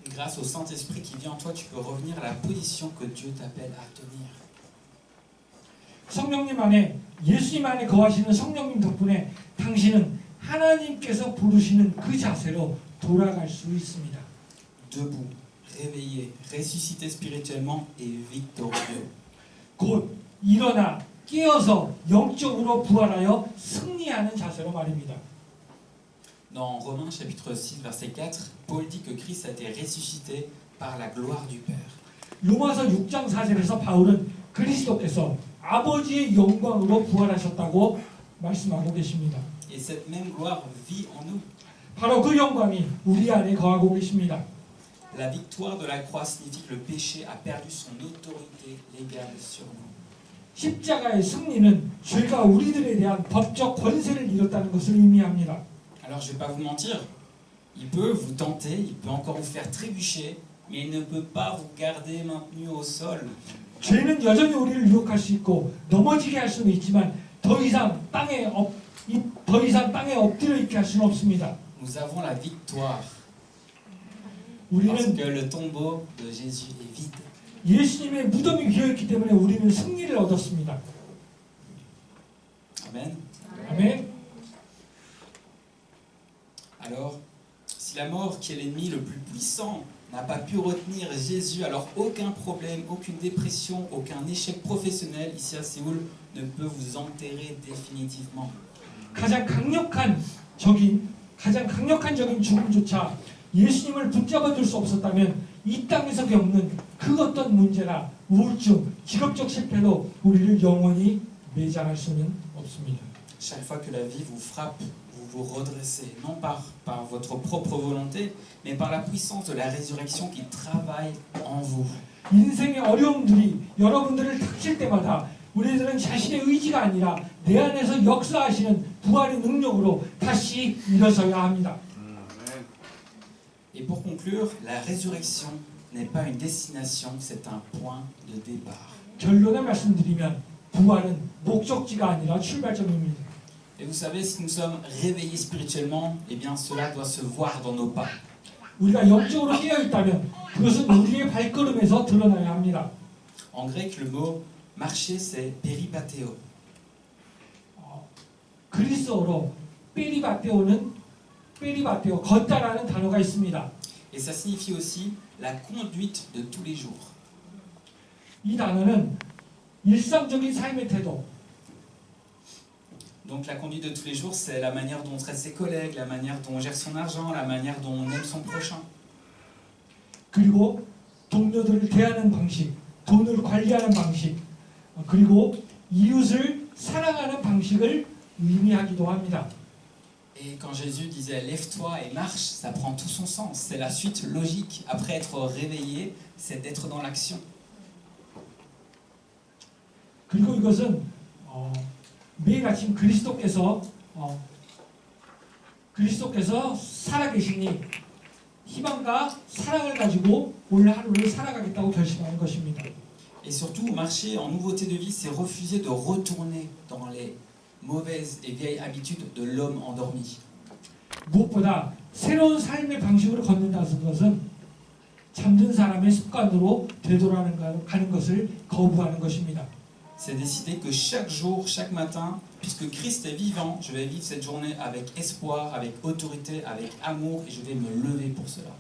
A: Grâce au Saint-Esprit qui vit en toi, tu peux revenir à la position que Dieu t'appelle à tenir.
B: 성령님 안에, 예수님 안에 거하시는 성령님 덕분에 당신은 하나님께서 부르시는 그 자세로 돌아갈 수 있습니다.
A: Debout, réveillé, ressuscité spirituellement et victorieux.
B: 곧 일어나 깨어서 영적으로 부활하여 승리하는 자세로 말입니다.
A: Dans Romains chapitre 6 verset 4, Paul dit que Christ a été ressuscité par la gloire du Père.
B: 로마서 6장 4절에서 바울은 그리스도께서 아버지의 영광으로 부활하셨다고 말씀하고 계십니다.
A: Et cette même gloire vit en nous.
B: 바로 그 영광이 우리 안에 거하고 계십니다.
A: La victoire de la croix signifie que le péché a perdu son autorité légale sur nous.
B: 십자가의 승리는 죄가 우리들에 대한 법적 권세를 잃었다는 것을 의미합니다.
A: Alors je ne vais pas vous mentir, il peut vous tenter, il peut encore vous faire trébucher, mais il ne peut pas vous garder maintenu au sol.
B: 죄는 여전히 우리를 유혹할 수 있고 넘어지게 할 수는 있지만 더 이상 땅에 엎드려 있게 할 수는 없습니다.
A: Nous avons la victoire parce
B: 우리는
A: que le tombeau de Jésus est vide.
B: 예수님의 무덤이 비어있기 때문에 우리는 승리를 얻었습니다.
A: Amen.
B: 아멘.
A: Alors, si la mort qui est l'ennemi le plus puissant n'a pas pu retenir Jésus, alors aucun problème, aucune dépression, aucun échec professionnel ici à Séoul ne peut vous enterrer définitivement.
B: 가장 강력한 적인 죽음조차 예수님을 붙잡아줄 수 없었다면 이 땅에서 겪는 그 어떤 문제나 우울증, 직업적 실패도 우리를 영원히 매장할 수는 없습니다.
A: Chaque fois que la vie vous frappe, vous vous redressez, non par votre propre volonté, mais par la puissance de la résurrection qui travaille en vous.
B: 인생의 어려움들이 여러분들을 닥칠 때마다 우리들은 자신의 의지가 아니라 내 안에서 역사하시는 부활의 능력으로 다시 일어서야 합니다.
A: Et pour conclure, la résurrection n'est pas une destination, c'est un point de départ.
B: 결론을 말씀드리면 부활은 목적지가 아니라 출발점입니다.
A: Et vous savez, si nous sommes réveillés spirituellement, eh bien cela doit se voir dans nos pas.
B: 우리가 영적으로 깨어 있다면 그것은 우리의 발걸음에서 드러나야 합니다.
A: En grec, le mot marcher, c'est peripateo.
B: 그리스어로 페리바테오 걷다라는 단어가 있습니다.
A: Et ça signifie aussi la conduite de tous les jours.
B: 이 단어는 일상적인 삶의 태도,
A: Donc la conduite de tous les jours, c'est la manière dont on traite ses collègues, la manière dont on gère son argent, la manière dont on aime son prochain.
B: 그리고 동료들을 대하는 방식, 돈을 관리하는 방식, 그리고 이웃을 사랑하는 방식을 의미하기도 합니다.
A: Et quand Jésus disait « lève-toi et marche », ça prend tout son sens. C'est la suite logique. Après être réveillé, c'est d'être dans l'action.
B: 그리고 이것은 매일 아침 그리스도께서 살아계시니 희망과 사랑을 가지고 오늘 하루를 살아가겠다고 결심하는 것입니다.
A: Et surtout, marcher en nouveauté de vie, c'est refuser de retourner dans les mauvaises et vieilles habitudes de l'homme endormi.
B: 무엇보다 새로운 삶의 방식으로 걷는다는 것은 잠든 사람의 습관으로 되돌아가는 것을 거부하는 것입니다.
A: C'est décider que chaque jour, chaque matin, puisque Christ est vivant, je vais vivre cette journée avec espoir, avec autorité, avec amour, et je vais me lever pour cela.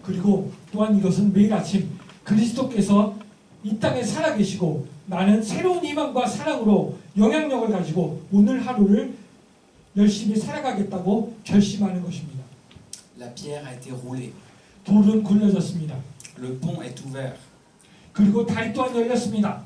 B: 그리고 또한 이것은 매일 아침 그리스도께서 이 땅에 살아계시고 나는 새로운 희망과 사랑으로 영향력을 가지고 오늘 하루를 열심히 살아가겠다고 결심하는 것입니다.
A: La pierre a été roulée.
B: 돌은 굴려졌습니다.
A: Le pont est ouvert.
B: 그리고 다리 또한 열렸습니다.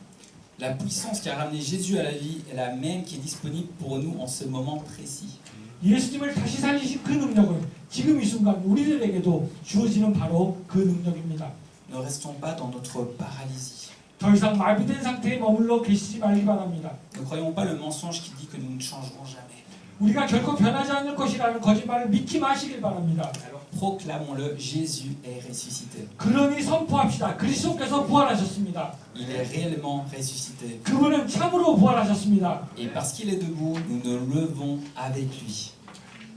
A: La puissance qui a ramené Jésus à la vie est la même qui est disponible pour nous en ce moment précis.
B: 예수님을 다시 살리신 그 능력은 지금 이 순간 우리들에게도 주어지는 바로 그 능력입니다.
A: Ne restons pas dans notre paralysie.
B: 더 이상 마비된 상태에 머물러 계시지 말기 바랍니다.
A: Ne croyons pas le mensonge qui dit que nous ne changerons jamais.
B: 우리가 결코 변하지 않을 것이라는 거짓말을 믿지 마시길 바랍니다.
A: Alors proclamons-le, Jésus est ressuscité.
B: 그러니 선포합시다. 그리스도께서 부활하셨습니다.
A: Il est réellement ressuscité.
B: 그분은 참으로 부활하셨습니다.
A: Et parce qu'il est debout, nous nous levons avec lui.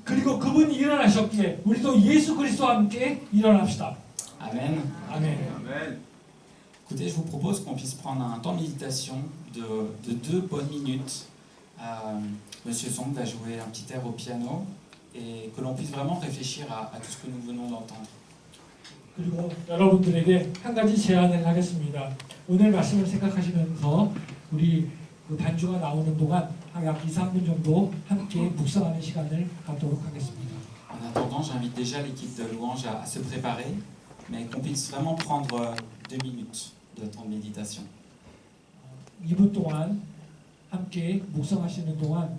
B: 그리고 그분이 일어나셨기에 우리도 예수 그리스도와 함께 일어납시다.
A: Amen.
B: 아멘.
A: Écoutez, je vous propose qu'on puisse prendre un temps de méditation de 2 bonnes minutes. Monsieur Song va jouer un petit air au piano et que l'on puisse vraiment réfléchir à tout ce que nous venons d'entendre.
B: 그리고 여러분들에게 한 가지 제안을 하겠습니다. 오늘 말씀을 생각하시면서 우리 그 반주가 나오는 동안 약 2, 3분 정도 함께 묵상하는 시간을 갖도록 하겠습니다.
A: En attendant, j'invite déjà l'équipe de louange à se préparer, mais qu'on puisse vraiment prendre 2 minutes de temps de méditation.
B: 2분 동안 함께 묵상하시는 동안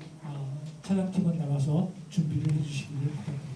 B: 찬양팀은 나와서 준비를 해주시기를 부탁드립니다.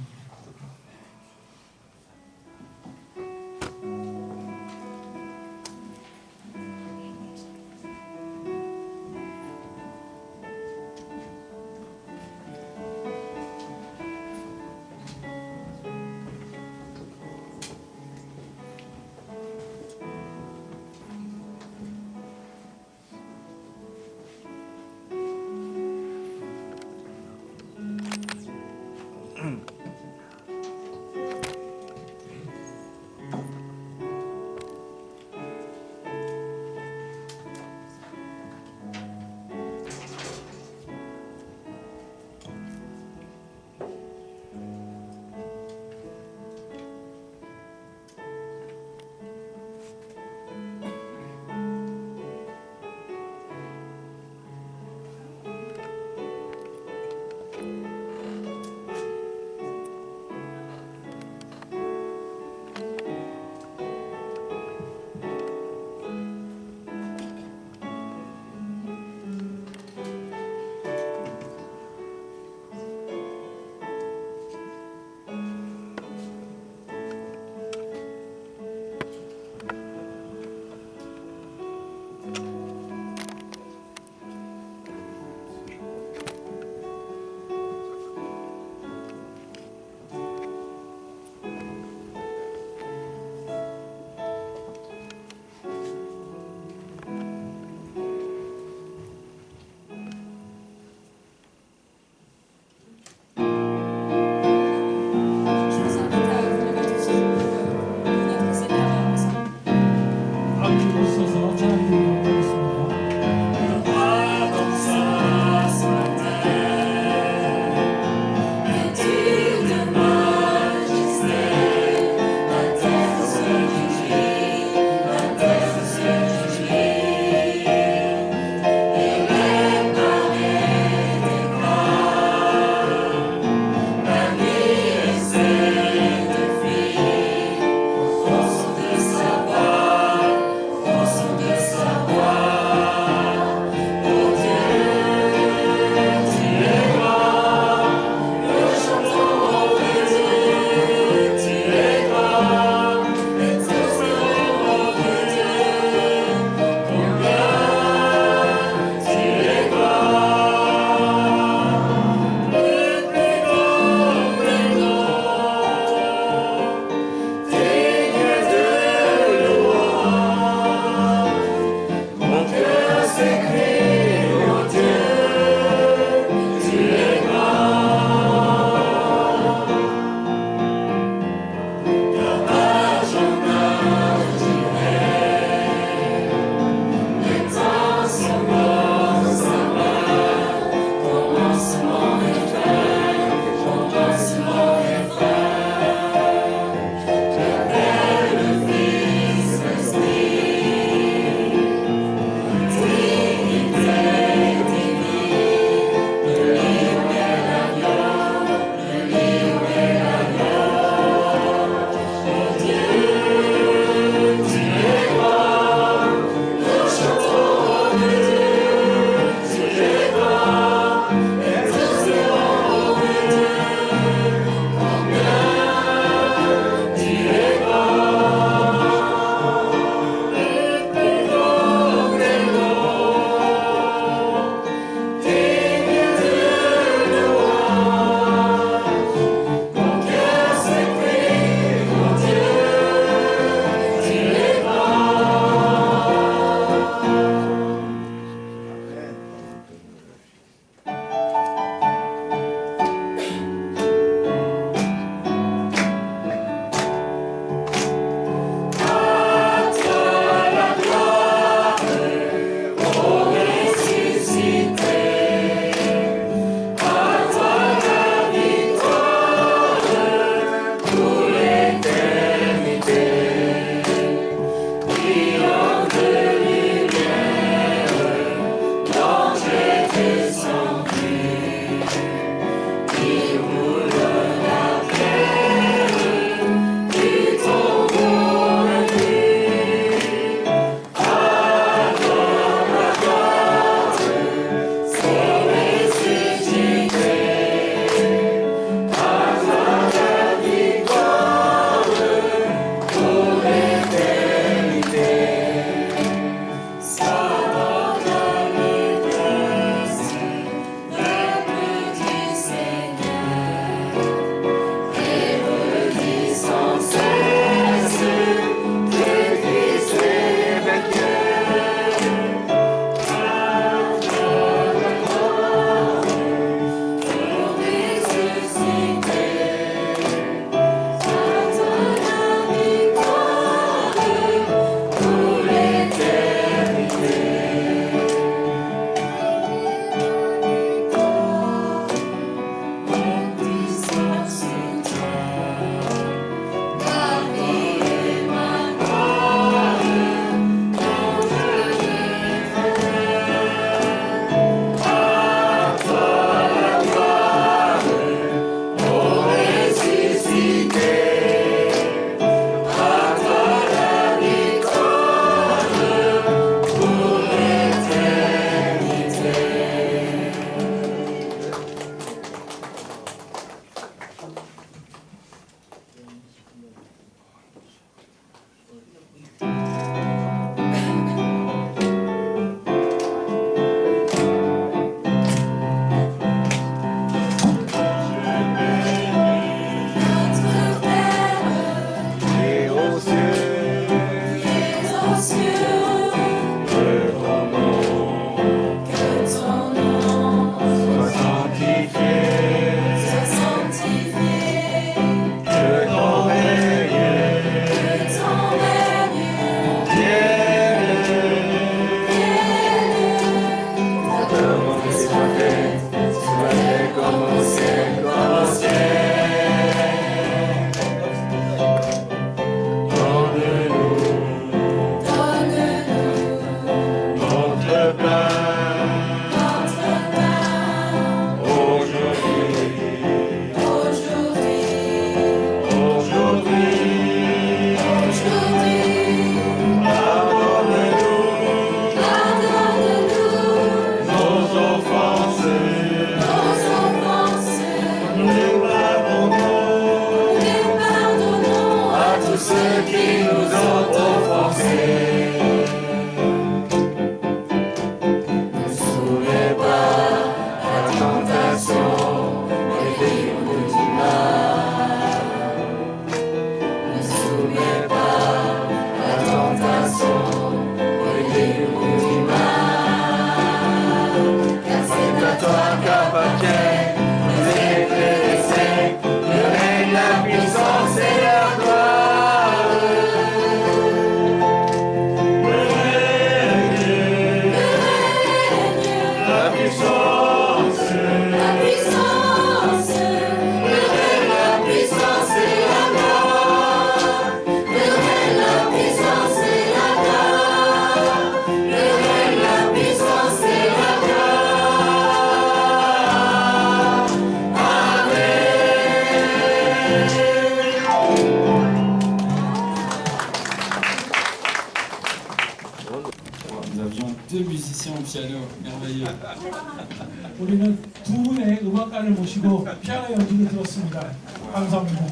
B: 우리는 두 분의 음악가를 모시고 피아노 연주를 들었습니다. 감사합니다.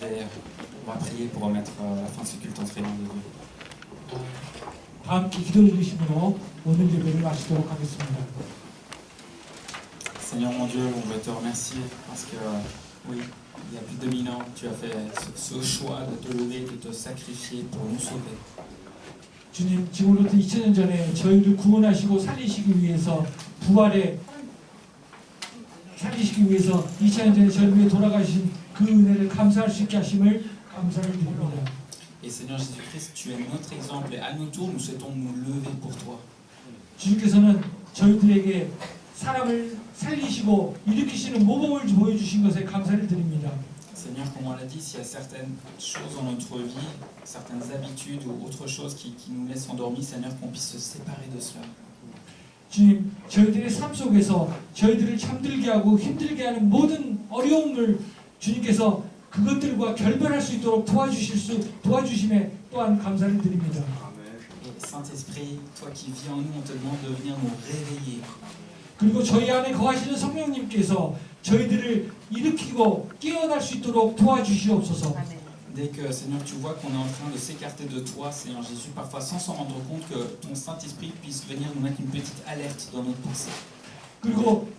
A: On va prier pour remettre la fin de ce culte entre les mains de Dieu.
B: 다 함께 기도 드리심으로 오늘 예배를 마치도록 하겠습니다.
A: Seigneur mon Dieu, on veut te remercier parce que, oui, il y a plus de 2000 ans, tu as fait ce choix de te lever, de te sacrifier pour nous sauver.
B: 주님, 지금으로부터 2000년 전에 저희를 구원하시고 살리시기 위해서 살리시기 위해서 2000년 전에 저희를 위해 돌아가신 그 은혜를 감사할 수 있게 하심을 감사를 드립니다.
A: Et Seigneur Jésus-Christ, tu es notre exemple et à notre tour, nous souhaitons nous lever pour toi.
B: 주님께서는 저희들에게 사람을 살리시고 일으키시는 모범을 보여주신 것에 감사를 드립니다.
A: Seigneur, comme on l'a dit, s'il y a certaines choses dans notre vie, certaines habitudes ou autre chose qui nous laissent endormis, Seigneur, qu'on puisse se séparer de cela.
B: 주님, 저희들의 삶 속에서 저희들을 잠들게 하고 힘들게 하는 모든 어려움을 주님께서 그것들과 결별할 수 있도록 도와주심에 또한 감사를 드립니다.
A: Et Saint-Esprit, toi qui vis en nous, on te demande de venir nous réveiller.
B: 그리고 저희 안에 거하시는 성령님께서 저희들을 일으키고 깨어날 수 있도록 도와주시옵소서.
A: Dès que, Seigneur, tu vois qu'on est en train de s'écarter de toi, Seigneur Jésus, parfois sans s'en rendre compte, que ton Saint-Esprit puisse venir nous mettre une petite alerte dans notre pensée.
B: 그리고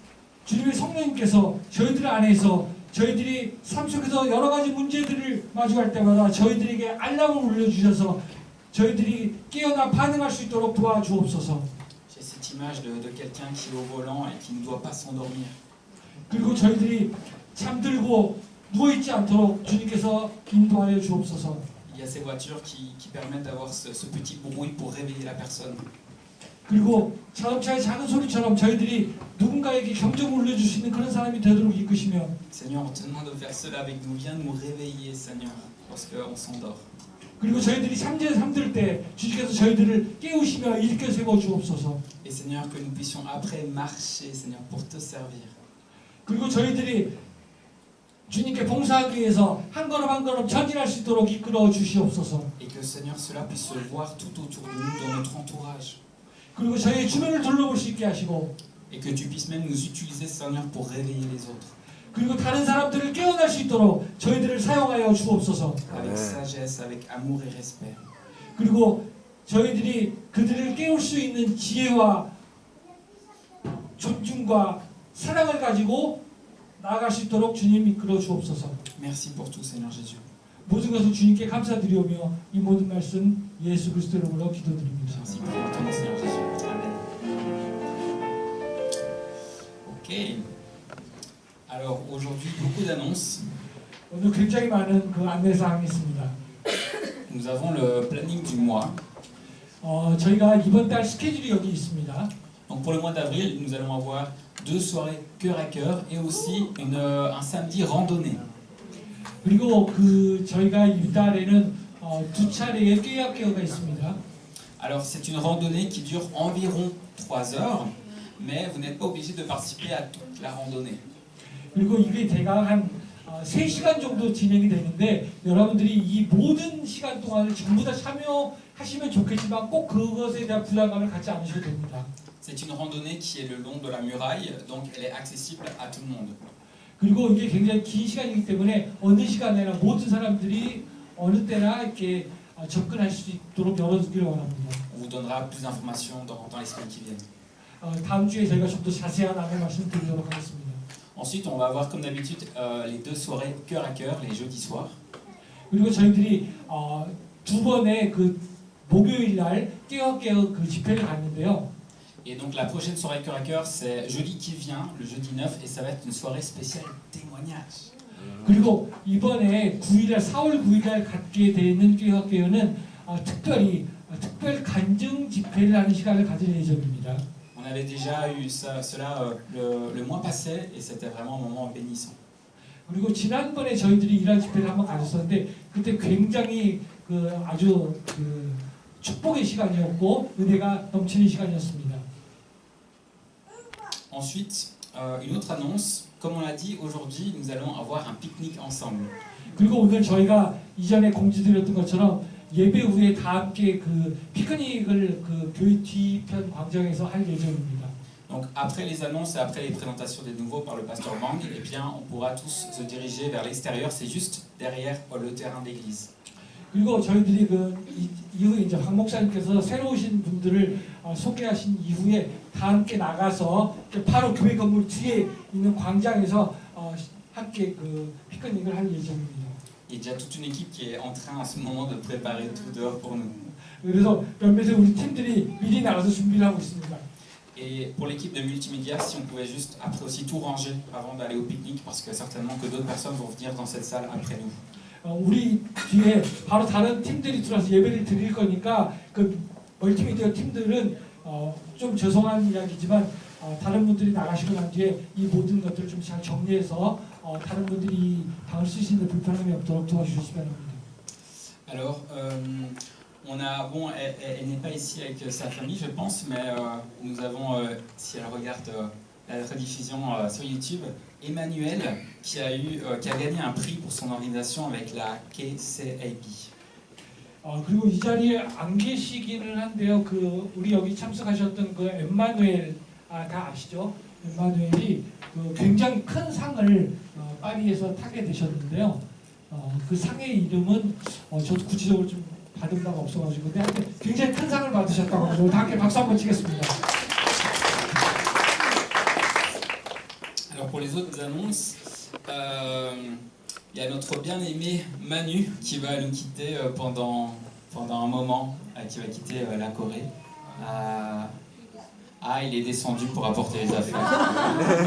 B: 주님의 성령님께서 저희들 안에서 저희들이 삶 속에서 여러 가지 문제들을 마주할 때마다 저희들에게 알람을 울려주셔서 저희들이 깨어나 반응할 수 있도록 도와주옵소서.
A: J'ai cette image de quelqu'un qui est au volant et qui ne doit pas s'endormir.
B: 그리고 저희들이 잠들고 누워있지 않도록 주님께서 인도하여 주옵소서.
A: Il y a ces voitures qui permettent d'avoir ce petit bruit pour réveiller la personne.
B: 그리고 자동차의 작은 소리처럼 저희들이 누군가에게 경종을 울려줄 수 있는 그런 사람이 되도록 이끄시며
A: Seigneur, on te demande de faire cela avec nous. Viens nous réveiller, Seigneur, parce qu'on s'endort.
B: 그리고 저희들이 잠들 때 주님께서 저희들을 깨우시며 일으켜 세워 주옵소서.
A: Et Seigneur, que nous puissions après marcher, Seigneur, pour te servir.
B: 그리고 저희들이 주님께 봉사하기 위해서 한 걸음 한 걸음 전진할 수 있도록 이끌어 주시옵소서.
A: Et que, Seigneur, cela puisse se voir tout autour de nous, dans notre entourage.
B: 그리고 저희 주변을 둘러볼 수 있게 하시고
A: Et que tu puisses même nous utiliser, Seigneur, pour réveiller les autres.
B: 그리고 다른 사람들을 깨어날 수 있도록 저희들을 사용하여 주옵소서.
A: Avec sagesse, avec amour et respect.
B: 그리고 저희들이 그들을 깨울 수 있는 지혜와 존중과 사랑을 가지고 나아갈 수 있도록 주님 이끌어 주옵소서.
A: Merci pour tout, Seigneur Jésus.
B: 모든 것을 주님께 감사드리오며 이 모든 말씀 예수 그리스도 이름으로 기도드립니다.
A: Merci pour ton nom, Seigneur Jésus. Amen. Ok. Alors aujourd'hui, beaucoup d'annonces.
B: 오늘 굉장히 많은 그 안내사항이 있습니다.
A: Nous avons le planning du mois.
B: 저희가 이번 달 스케줄이 여기 있습니다.
A: Donc pour le mois d'avril, nous allons avoir 2 soirées cœur à cœur et aussi un samedi randonnée.
B: 그리고 저희가 이달에는 2차례의 꾀학교가 있습니다.
A: Alors c'est une randonnée qui dure environ 3 heures, mais vous n'êtes pas obligé de participer à toute la randonnée.
B: 그리고 이게 대강 한 3시간 정도 진행이 되는데 여러분들이 이 모든 시간 동안을 전부 다 참여하시면 좋겠지만 꼭 그것에 대한 부담감을 갖지 않으셔도 됩니다.
A: C'est une randonnée qui est le long de la muraille, donc elle est accessible à tout le monde.
B: 그리고 이게 굉장히 긴 시간이기 때문에 어느 시간에나 모든 사람들이 어느 때나 이렇게 접근할 수 있도록 열어두기를 원합니다.
A: On vous donnera plus d'informations dans les semaines qui viennent.
B: 다음 주에 저희가 좀 더 자세한 안내 말씀드리도록 하겠습니다.
A: Ensuite, on va avoir comme d'habitude les 2 soirées cœur à cœur, les jeudis soirs.
B: 그리고 저희들이 2번의 그 목요일 날 깨어 그 집회를 갔는데요.
A: Et donc la prochaine soirée cœur à cœur, c'est jeudi qui vient, le jeudi 9, et ça va être une soirée spéciale témoignage.
B: 그리고 이번에 4월 9일날 갖게 되는 깨어는 특별 간증 집회를 하는 시간을 가질 예정입니다.
A: On avait déjà eu cela le mois passé, et c'était vraiment un moment bénissant.
B: 그리고 지난번에 저희들이 이런 집회를 한번 가졌었는데 그때 굉장히 아주 축복의 시간이었고 은혜가 넘치는 시간이었습니다.
A: Ensuite, une autre annonce, comme on l'a dit, aujourd'hui nous allons avoir un pique-nique ensemble.
B: 그리고 오늘 저희가 이전에 공지드렸던 것처럼 예배 후에 다 함께 그 피크닉을 그 교회 뒤편 광장에서 할 예정입니다.
A: Donc après les annonces et après les présentations des nouveaux par le pasteur Bang, eh bien on pourra tous se diriger vers l'extérieur, c'est juste derrière le terrain d'église.
B: 그리고 저희들이 그 이후에 이제 박 목사님께서 새로 오신 분들을 소개하신 이후에 다 함께 나가서 바로 교회 건물 뒤에 있는 광장에서 함께 그 피크닉을 할 예정입니다.
A: Il y a déjà toute une équipe qui est en train à ce moment de préparer tout dehors pour nous.
B: 그래서 몇몇의 우리 팀들이 미리 나가서 준비를 하고 있습니다.
A: Et pour l'équipe de multimédia, si on pouvait juste après aussi tout ranger avant d'aller au pique-nique, parce que certainement que d'autres personnes vont venir dans cette salle après nous.
B: 우리 뒤에 바로 다른 팀들이 들어와서 예배를 드릴 거니까 그 멀티미디어 팀들은 좀 죄송한 이야기지만 다른 분들이 나가시고 난 뒤에 이 모든 것들을 좀 잘 정리해서 다른 분들이 방을 쓰시는데 불편함이 없도록 도와주시면 합니다.
A: Alors, elle n'est pas ici avec sa famille, je pense, mais nous avons, si elle regarde la rediffusion sur YouTube, Emmanuel qui a gagné un prix pour son organisation avec la KCAB.
B: 그리고 이 자리에 안 계시기는 한데요. 그 우리 여기 참석하셨던 그 엠마누엘 다 아시죠? 엠마누엘이 그 굉장히 큰 상을 파리에서 타게 되셨는데요. 그 상의 이름은 저도 구체적으로 좀 받은 바가 없어가지고 근데 하여튼 굉장히 큰 상을 받으셨다고 하죠. 다 함께 박수 한번 치겠습니다.
A: Alors pour les autres annonces, il y a notre bien-aimé Manu qui va nous quitter pendant un moment, qui va quitter la Corée. Il est descendu pour apporter les affaires.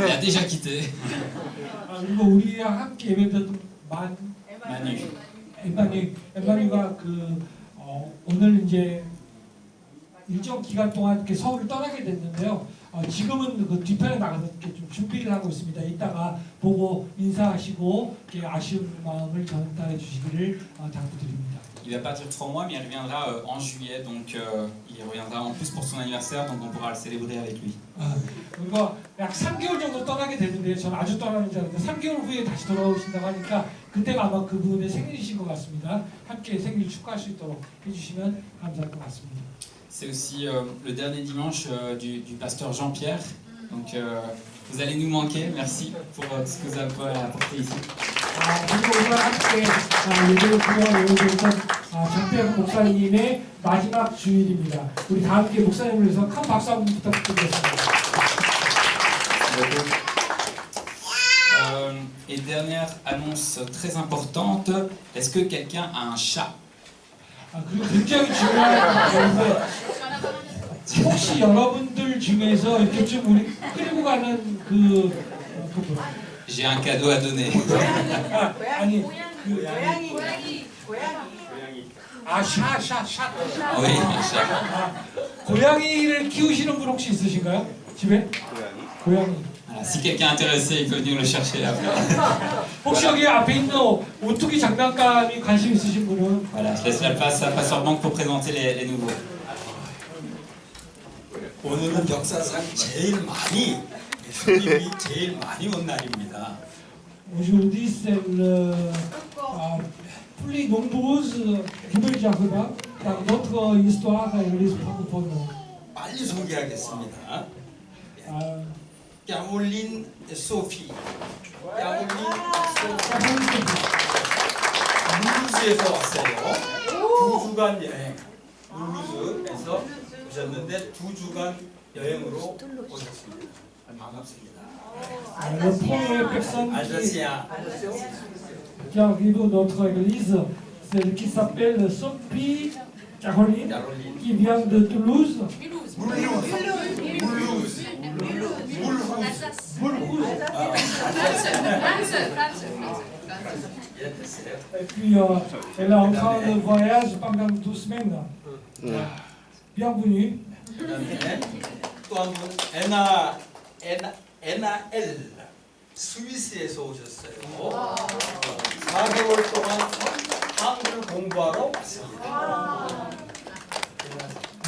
A: Il a déjà quitté.
B: 그리고 우리와 함께 예배드렸던
A: Manu.
B: 엠마누가 오늘 이제 일정 기간 동안 이렇게 서울을 떠나게 됐는데요. 지금은 그 뒤편에 나가서 이렇게 좀 준비를 하고 있습니다. 이따가 보고 인사하시고 이렇게 아쉬운 마음을 전달해 주시기를 당부드립니다.
A: Il va partir 3 mois, mais il reviendra en juillet, donc il reviendra en plus pour son anniversaire, donc on pourra le célébrer avec lui.
B: 그리고 약 3개월 정도 떠나게 됐는데요. 저는 아주 떠나는 줄 알았는데 3개월 후에 다시 돌아오신다고 하니까 그때가 아마 그분의 생일이신 것 같습니다. 함께 생일 축하할 수 있도록 해주시면 감사할 것 같습니다.
A: C'est aussi le dernier dimanche du pasteur Jean-Pierre, donc vous allez nous manquer, merci pour ce que vous avez apporté ici.
B: 그리고 오늘 함께 예배를 드려주셨던 장태현 목사님의 마지막 주일입니다. 우리 다 함께 목사님을 위해서 큰 박수 한번 부탁드리겠습니다.
A: Et dernière annonce très importante, est-ce que quelqu'un a un chat?
B: 그리고 굉장히 중요한 건데 혹시 여러분들 중에서 이렇게 좀 우리 끌고 가는
A: J'ai un cadeau à donner.
B: 아니 샷.
A: Oui, un chat.
B: 고양이를 키우시는 분 혹시 있으신가요? 집에? 고양이.
A: Voilà, si quelqu'un est intéressé, il peut venir le chercher après.
B: 혹시 여기 앞에 있는 오뚜기 장난감이 관심 있으신 분은?
A: Voilà, je laisse la place à Pasteur Bank pour présenter les nouveaux.
E: 오늘은 역사상 예수님이 제일 많이 온 날입니다.
B: Aujourd'hui c'est le plus nombreuse nouvelle Jacoba dans notre histoire francophone.
E: 빨리 소개하겠습니다. 까몰린 소피. 물루즈에서 왔어요. 2주간 여행. 물루즈에서 오셨는데 2주간 여행으로 오셨습니다. 반갑습니다.
B: Le premier personne
E: 아저씨야.
B: qui arrive à notre église, celle qui s'appelle Sophie Caroline, qui vient de Toulouse. Et puis elle est en train de voyage pendant 2 semaines. Bienvenue.
E: 또 한 분 에나엘 스위스에서 오셨어요. 4개월 동안 한글 공부하러 왔습니다.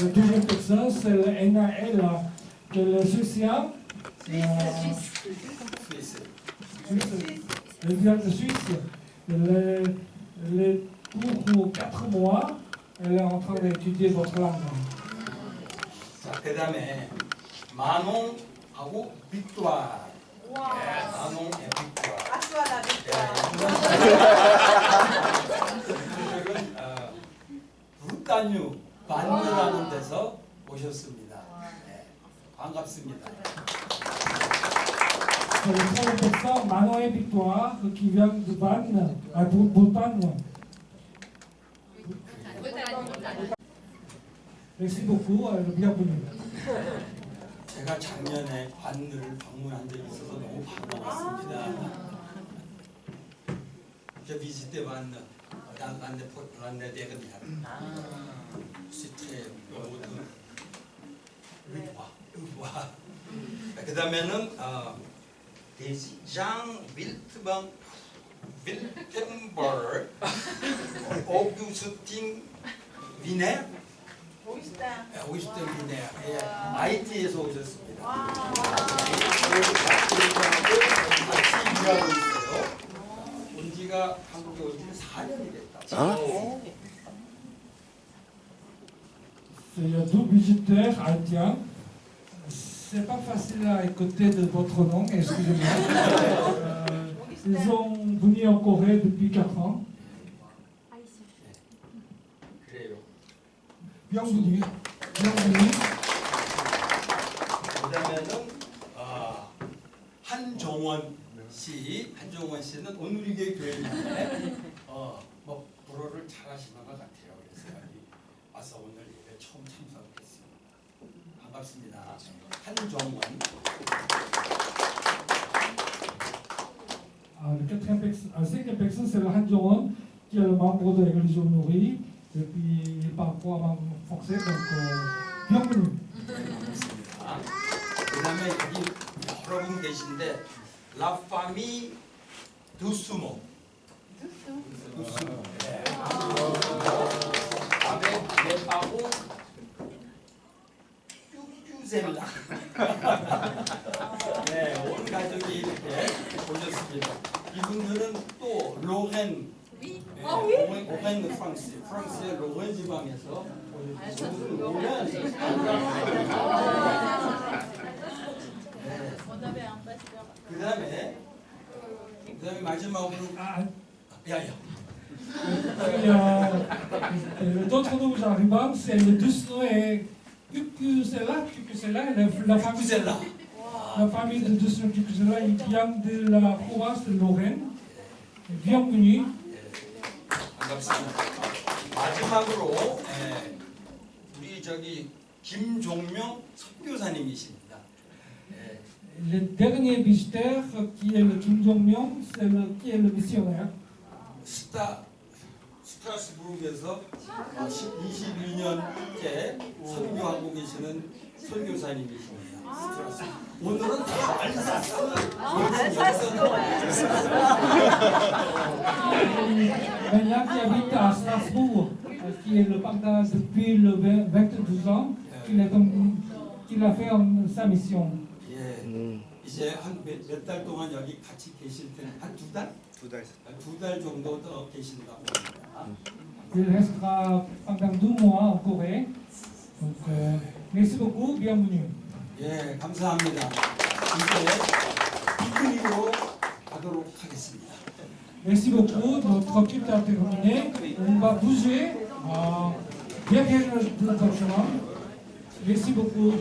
B: La deuxième personne, c'est Enael, qui est le Suissien. Elle vient de Suisse. Elle est pour 4 mois Elle est en train d'étudier votre langue.
E: 자, 그 다음에 마농하고 빅토아. 마농의 빅토아.
F: Aswala
E: 이분들은 부르타뉴 반느라는 데서 오셨습니다. 네, 반갑습니다.
B: C'est le frère et sœur Manon et Victoire qui viennent de Vannes, à Bretagne. Merci beaucoup, bienvenue.
E: 제가 작년에 관을 방문한 적이 있어서 너무 반가웠습니다. Je visitais Vannes dans l'année dernière. C'est très beau. 그 다음에는 장 윌템버그 오구스틴 위네 오구스틴 위네 IT에서 오셨습니다. 일하고 있어요. 온 지가 한국에 온 지는 4년이 됐다.
B: Il y a deux visiteurs haïtiens. C'est pas facile à écouter de votre nom, excusez-moi. Ils ont venu en Corée depuis 4 ans.
E: 그래요.
B: Bienvenue. Bienvenue.
E: 그다음에는 한종원 씨는 온누리교회 교회인데 뭐 불어를 잘하시는 것 같아요. 그래서 여기 와서 오늘 예배 처음 참석했습니다. 반갑습니다. 한종원.
B: La cinquième personne, c'est le Han Jong-won, qui est le membre de l'église Nourri, et puis il parle couramment français, donc bienvenue.
E: 반갑습니다. 그다음에 여기 여러 분 계신데 La Famille 두수모. 두수모. 네. avec les parents 큐큐젤라. 네, 온 가족이 이렇게 오셨습니다. 이분들은 또 로렌, 로렌 프랑스의 로렌 지방에서 오셨습니다. 로렌. 그다음에 마지막으로 야야.
B: D'autres nouveaux arrivants, c'est le Dusno et Cucuzella, la famille. La famille de Dusno Cucuzella, il vient de la province de Lorraine. Bienvenue.
E: 반갑습니다. 마지막으로 우리 김종명 선교사님이십니다.
B: Le dernier visiteur, qui est le Kim Jong-myung, qui est le missionnaire.
E: 스트라스부르크에서 22년째 선교하고 계시는 선교사님이십니다. 오늘은 다
B: Maintenant, qui habite à Strasbourg, qui est le partenaire depuis le 22 ans, qu'il a fait sa mission.
E: 이제 한 몇 달 동안 여기 같이 계실 텐데 한 2달? 2달 정도 더 계신다고 합니다.
B: Il restera pendant 2 mois en Corée. Donc, merci beaucoup, bienvenue.
E: 예, 감사합니다. 이제 피크닉으로 가도록 하겠습니다.
B: Merci beaucoup, notre culte a terminé. On va bouger derrière le documents. Merci beaucoup.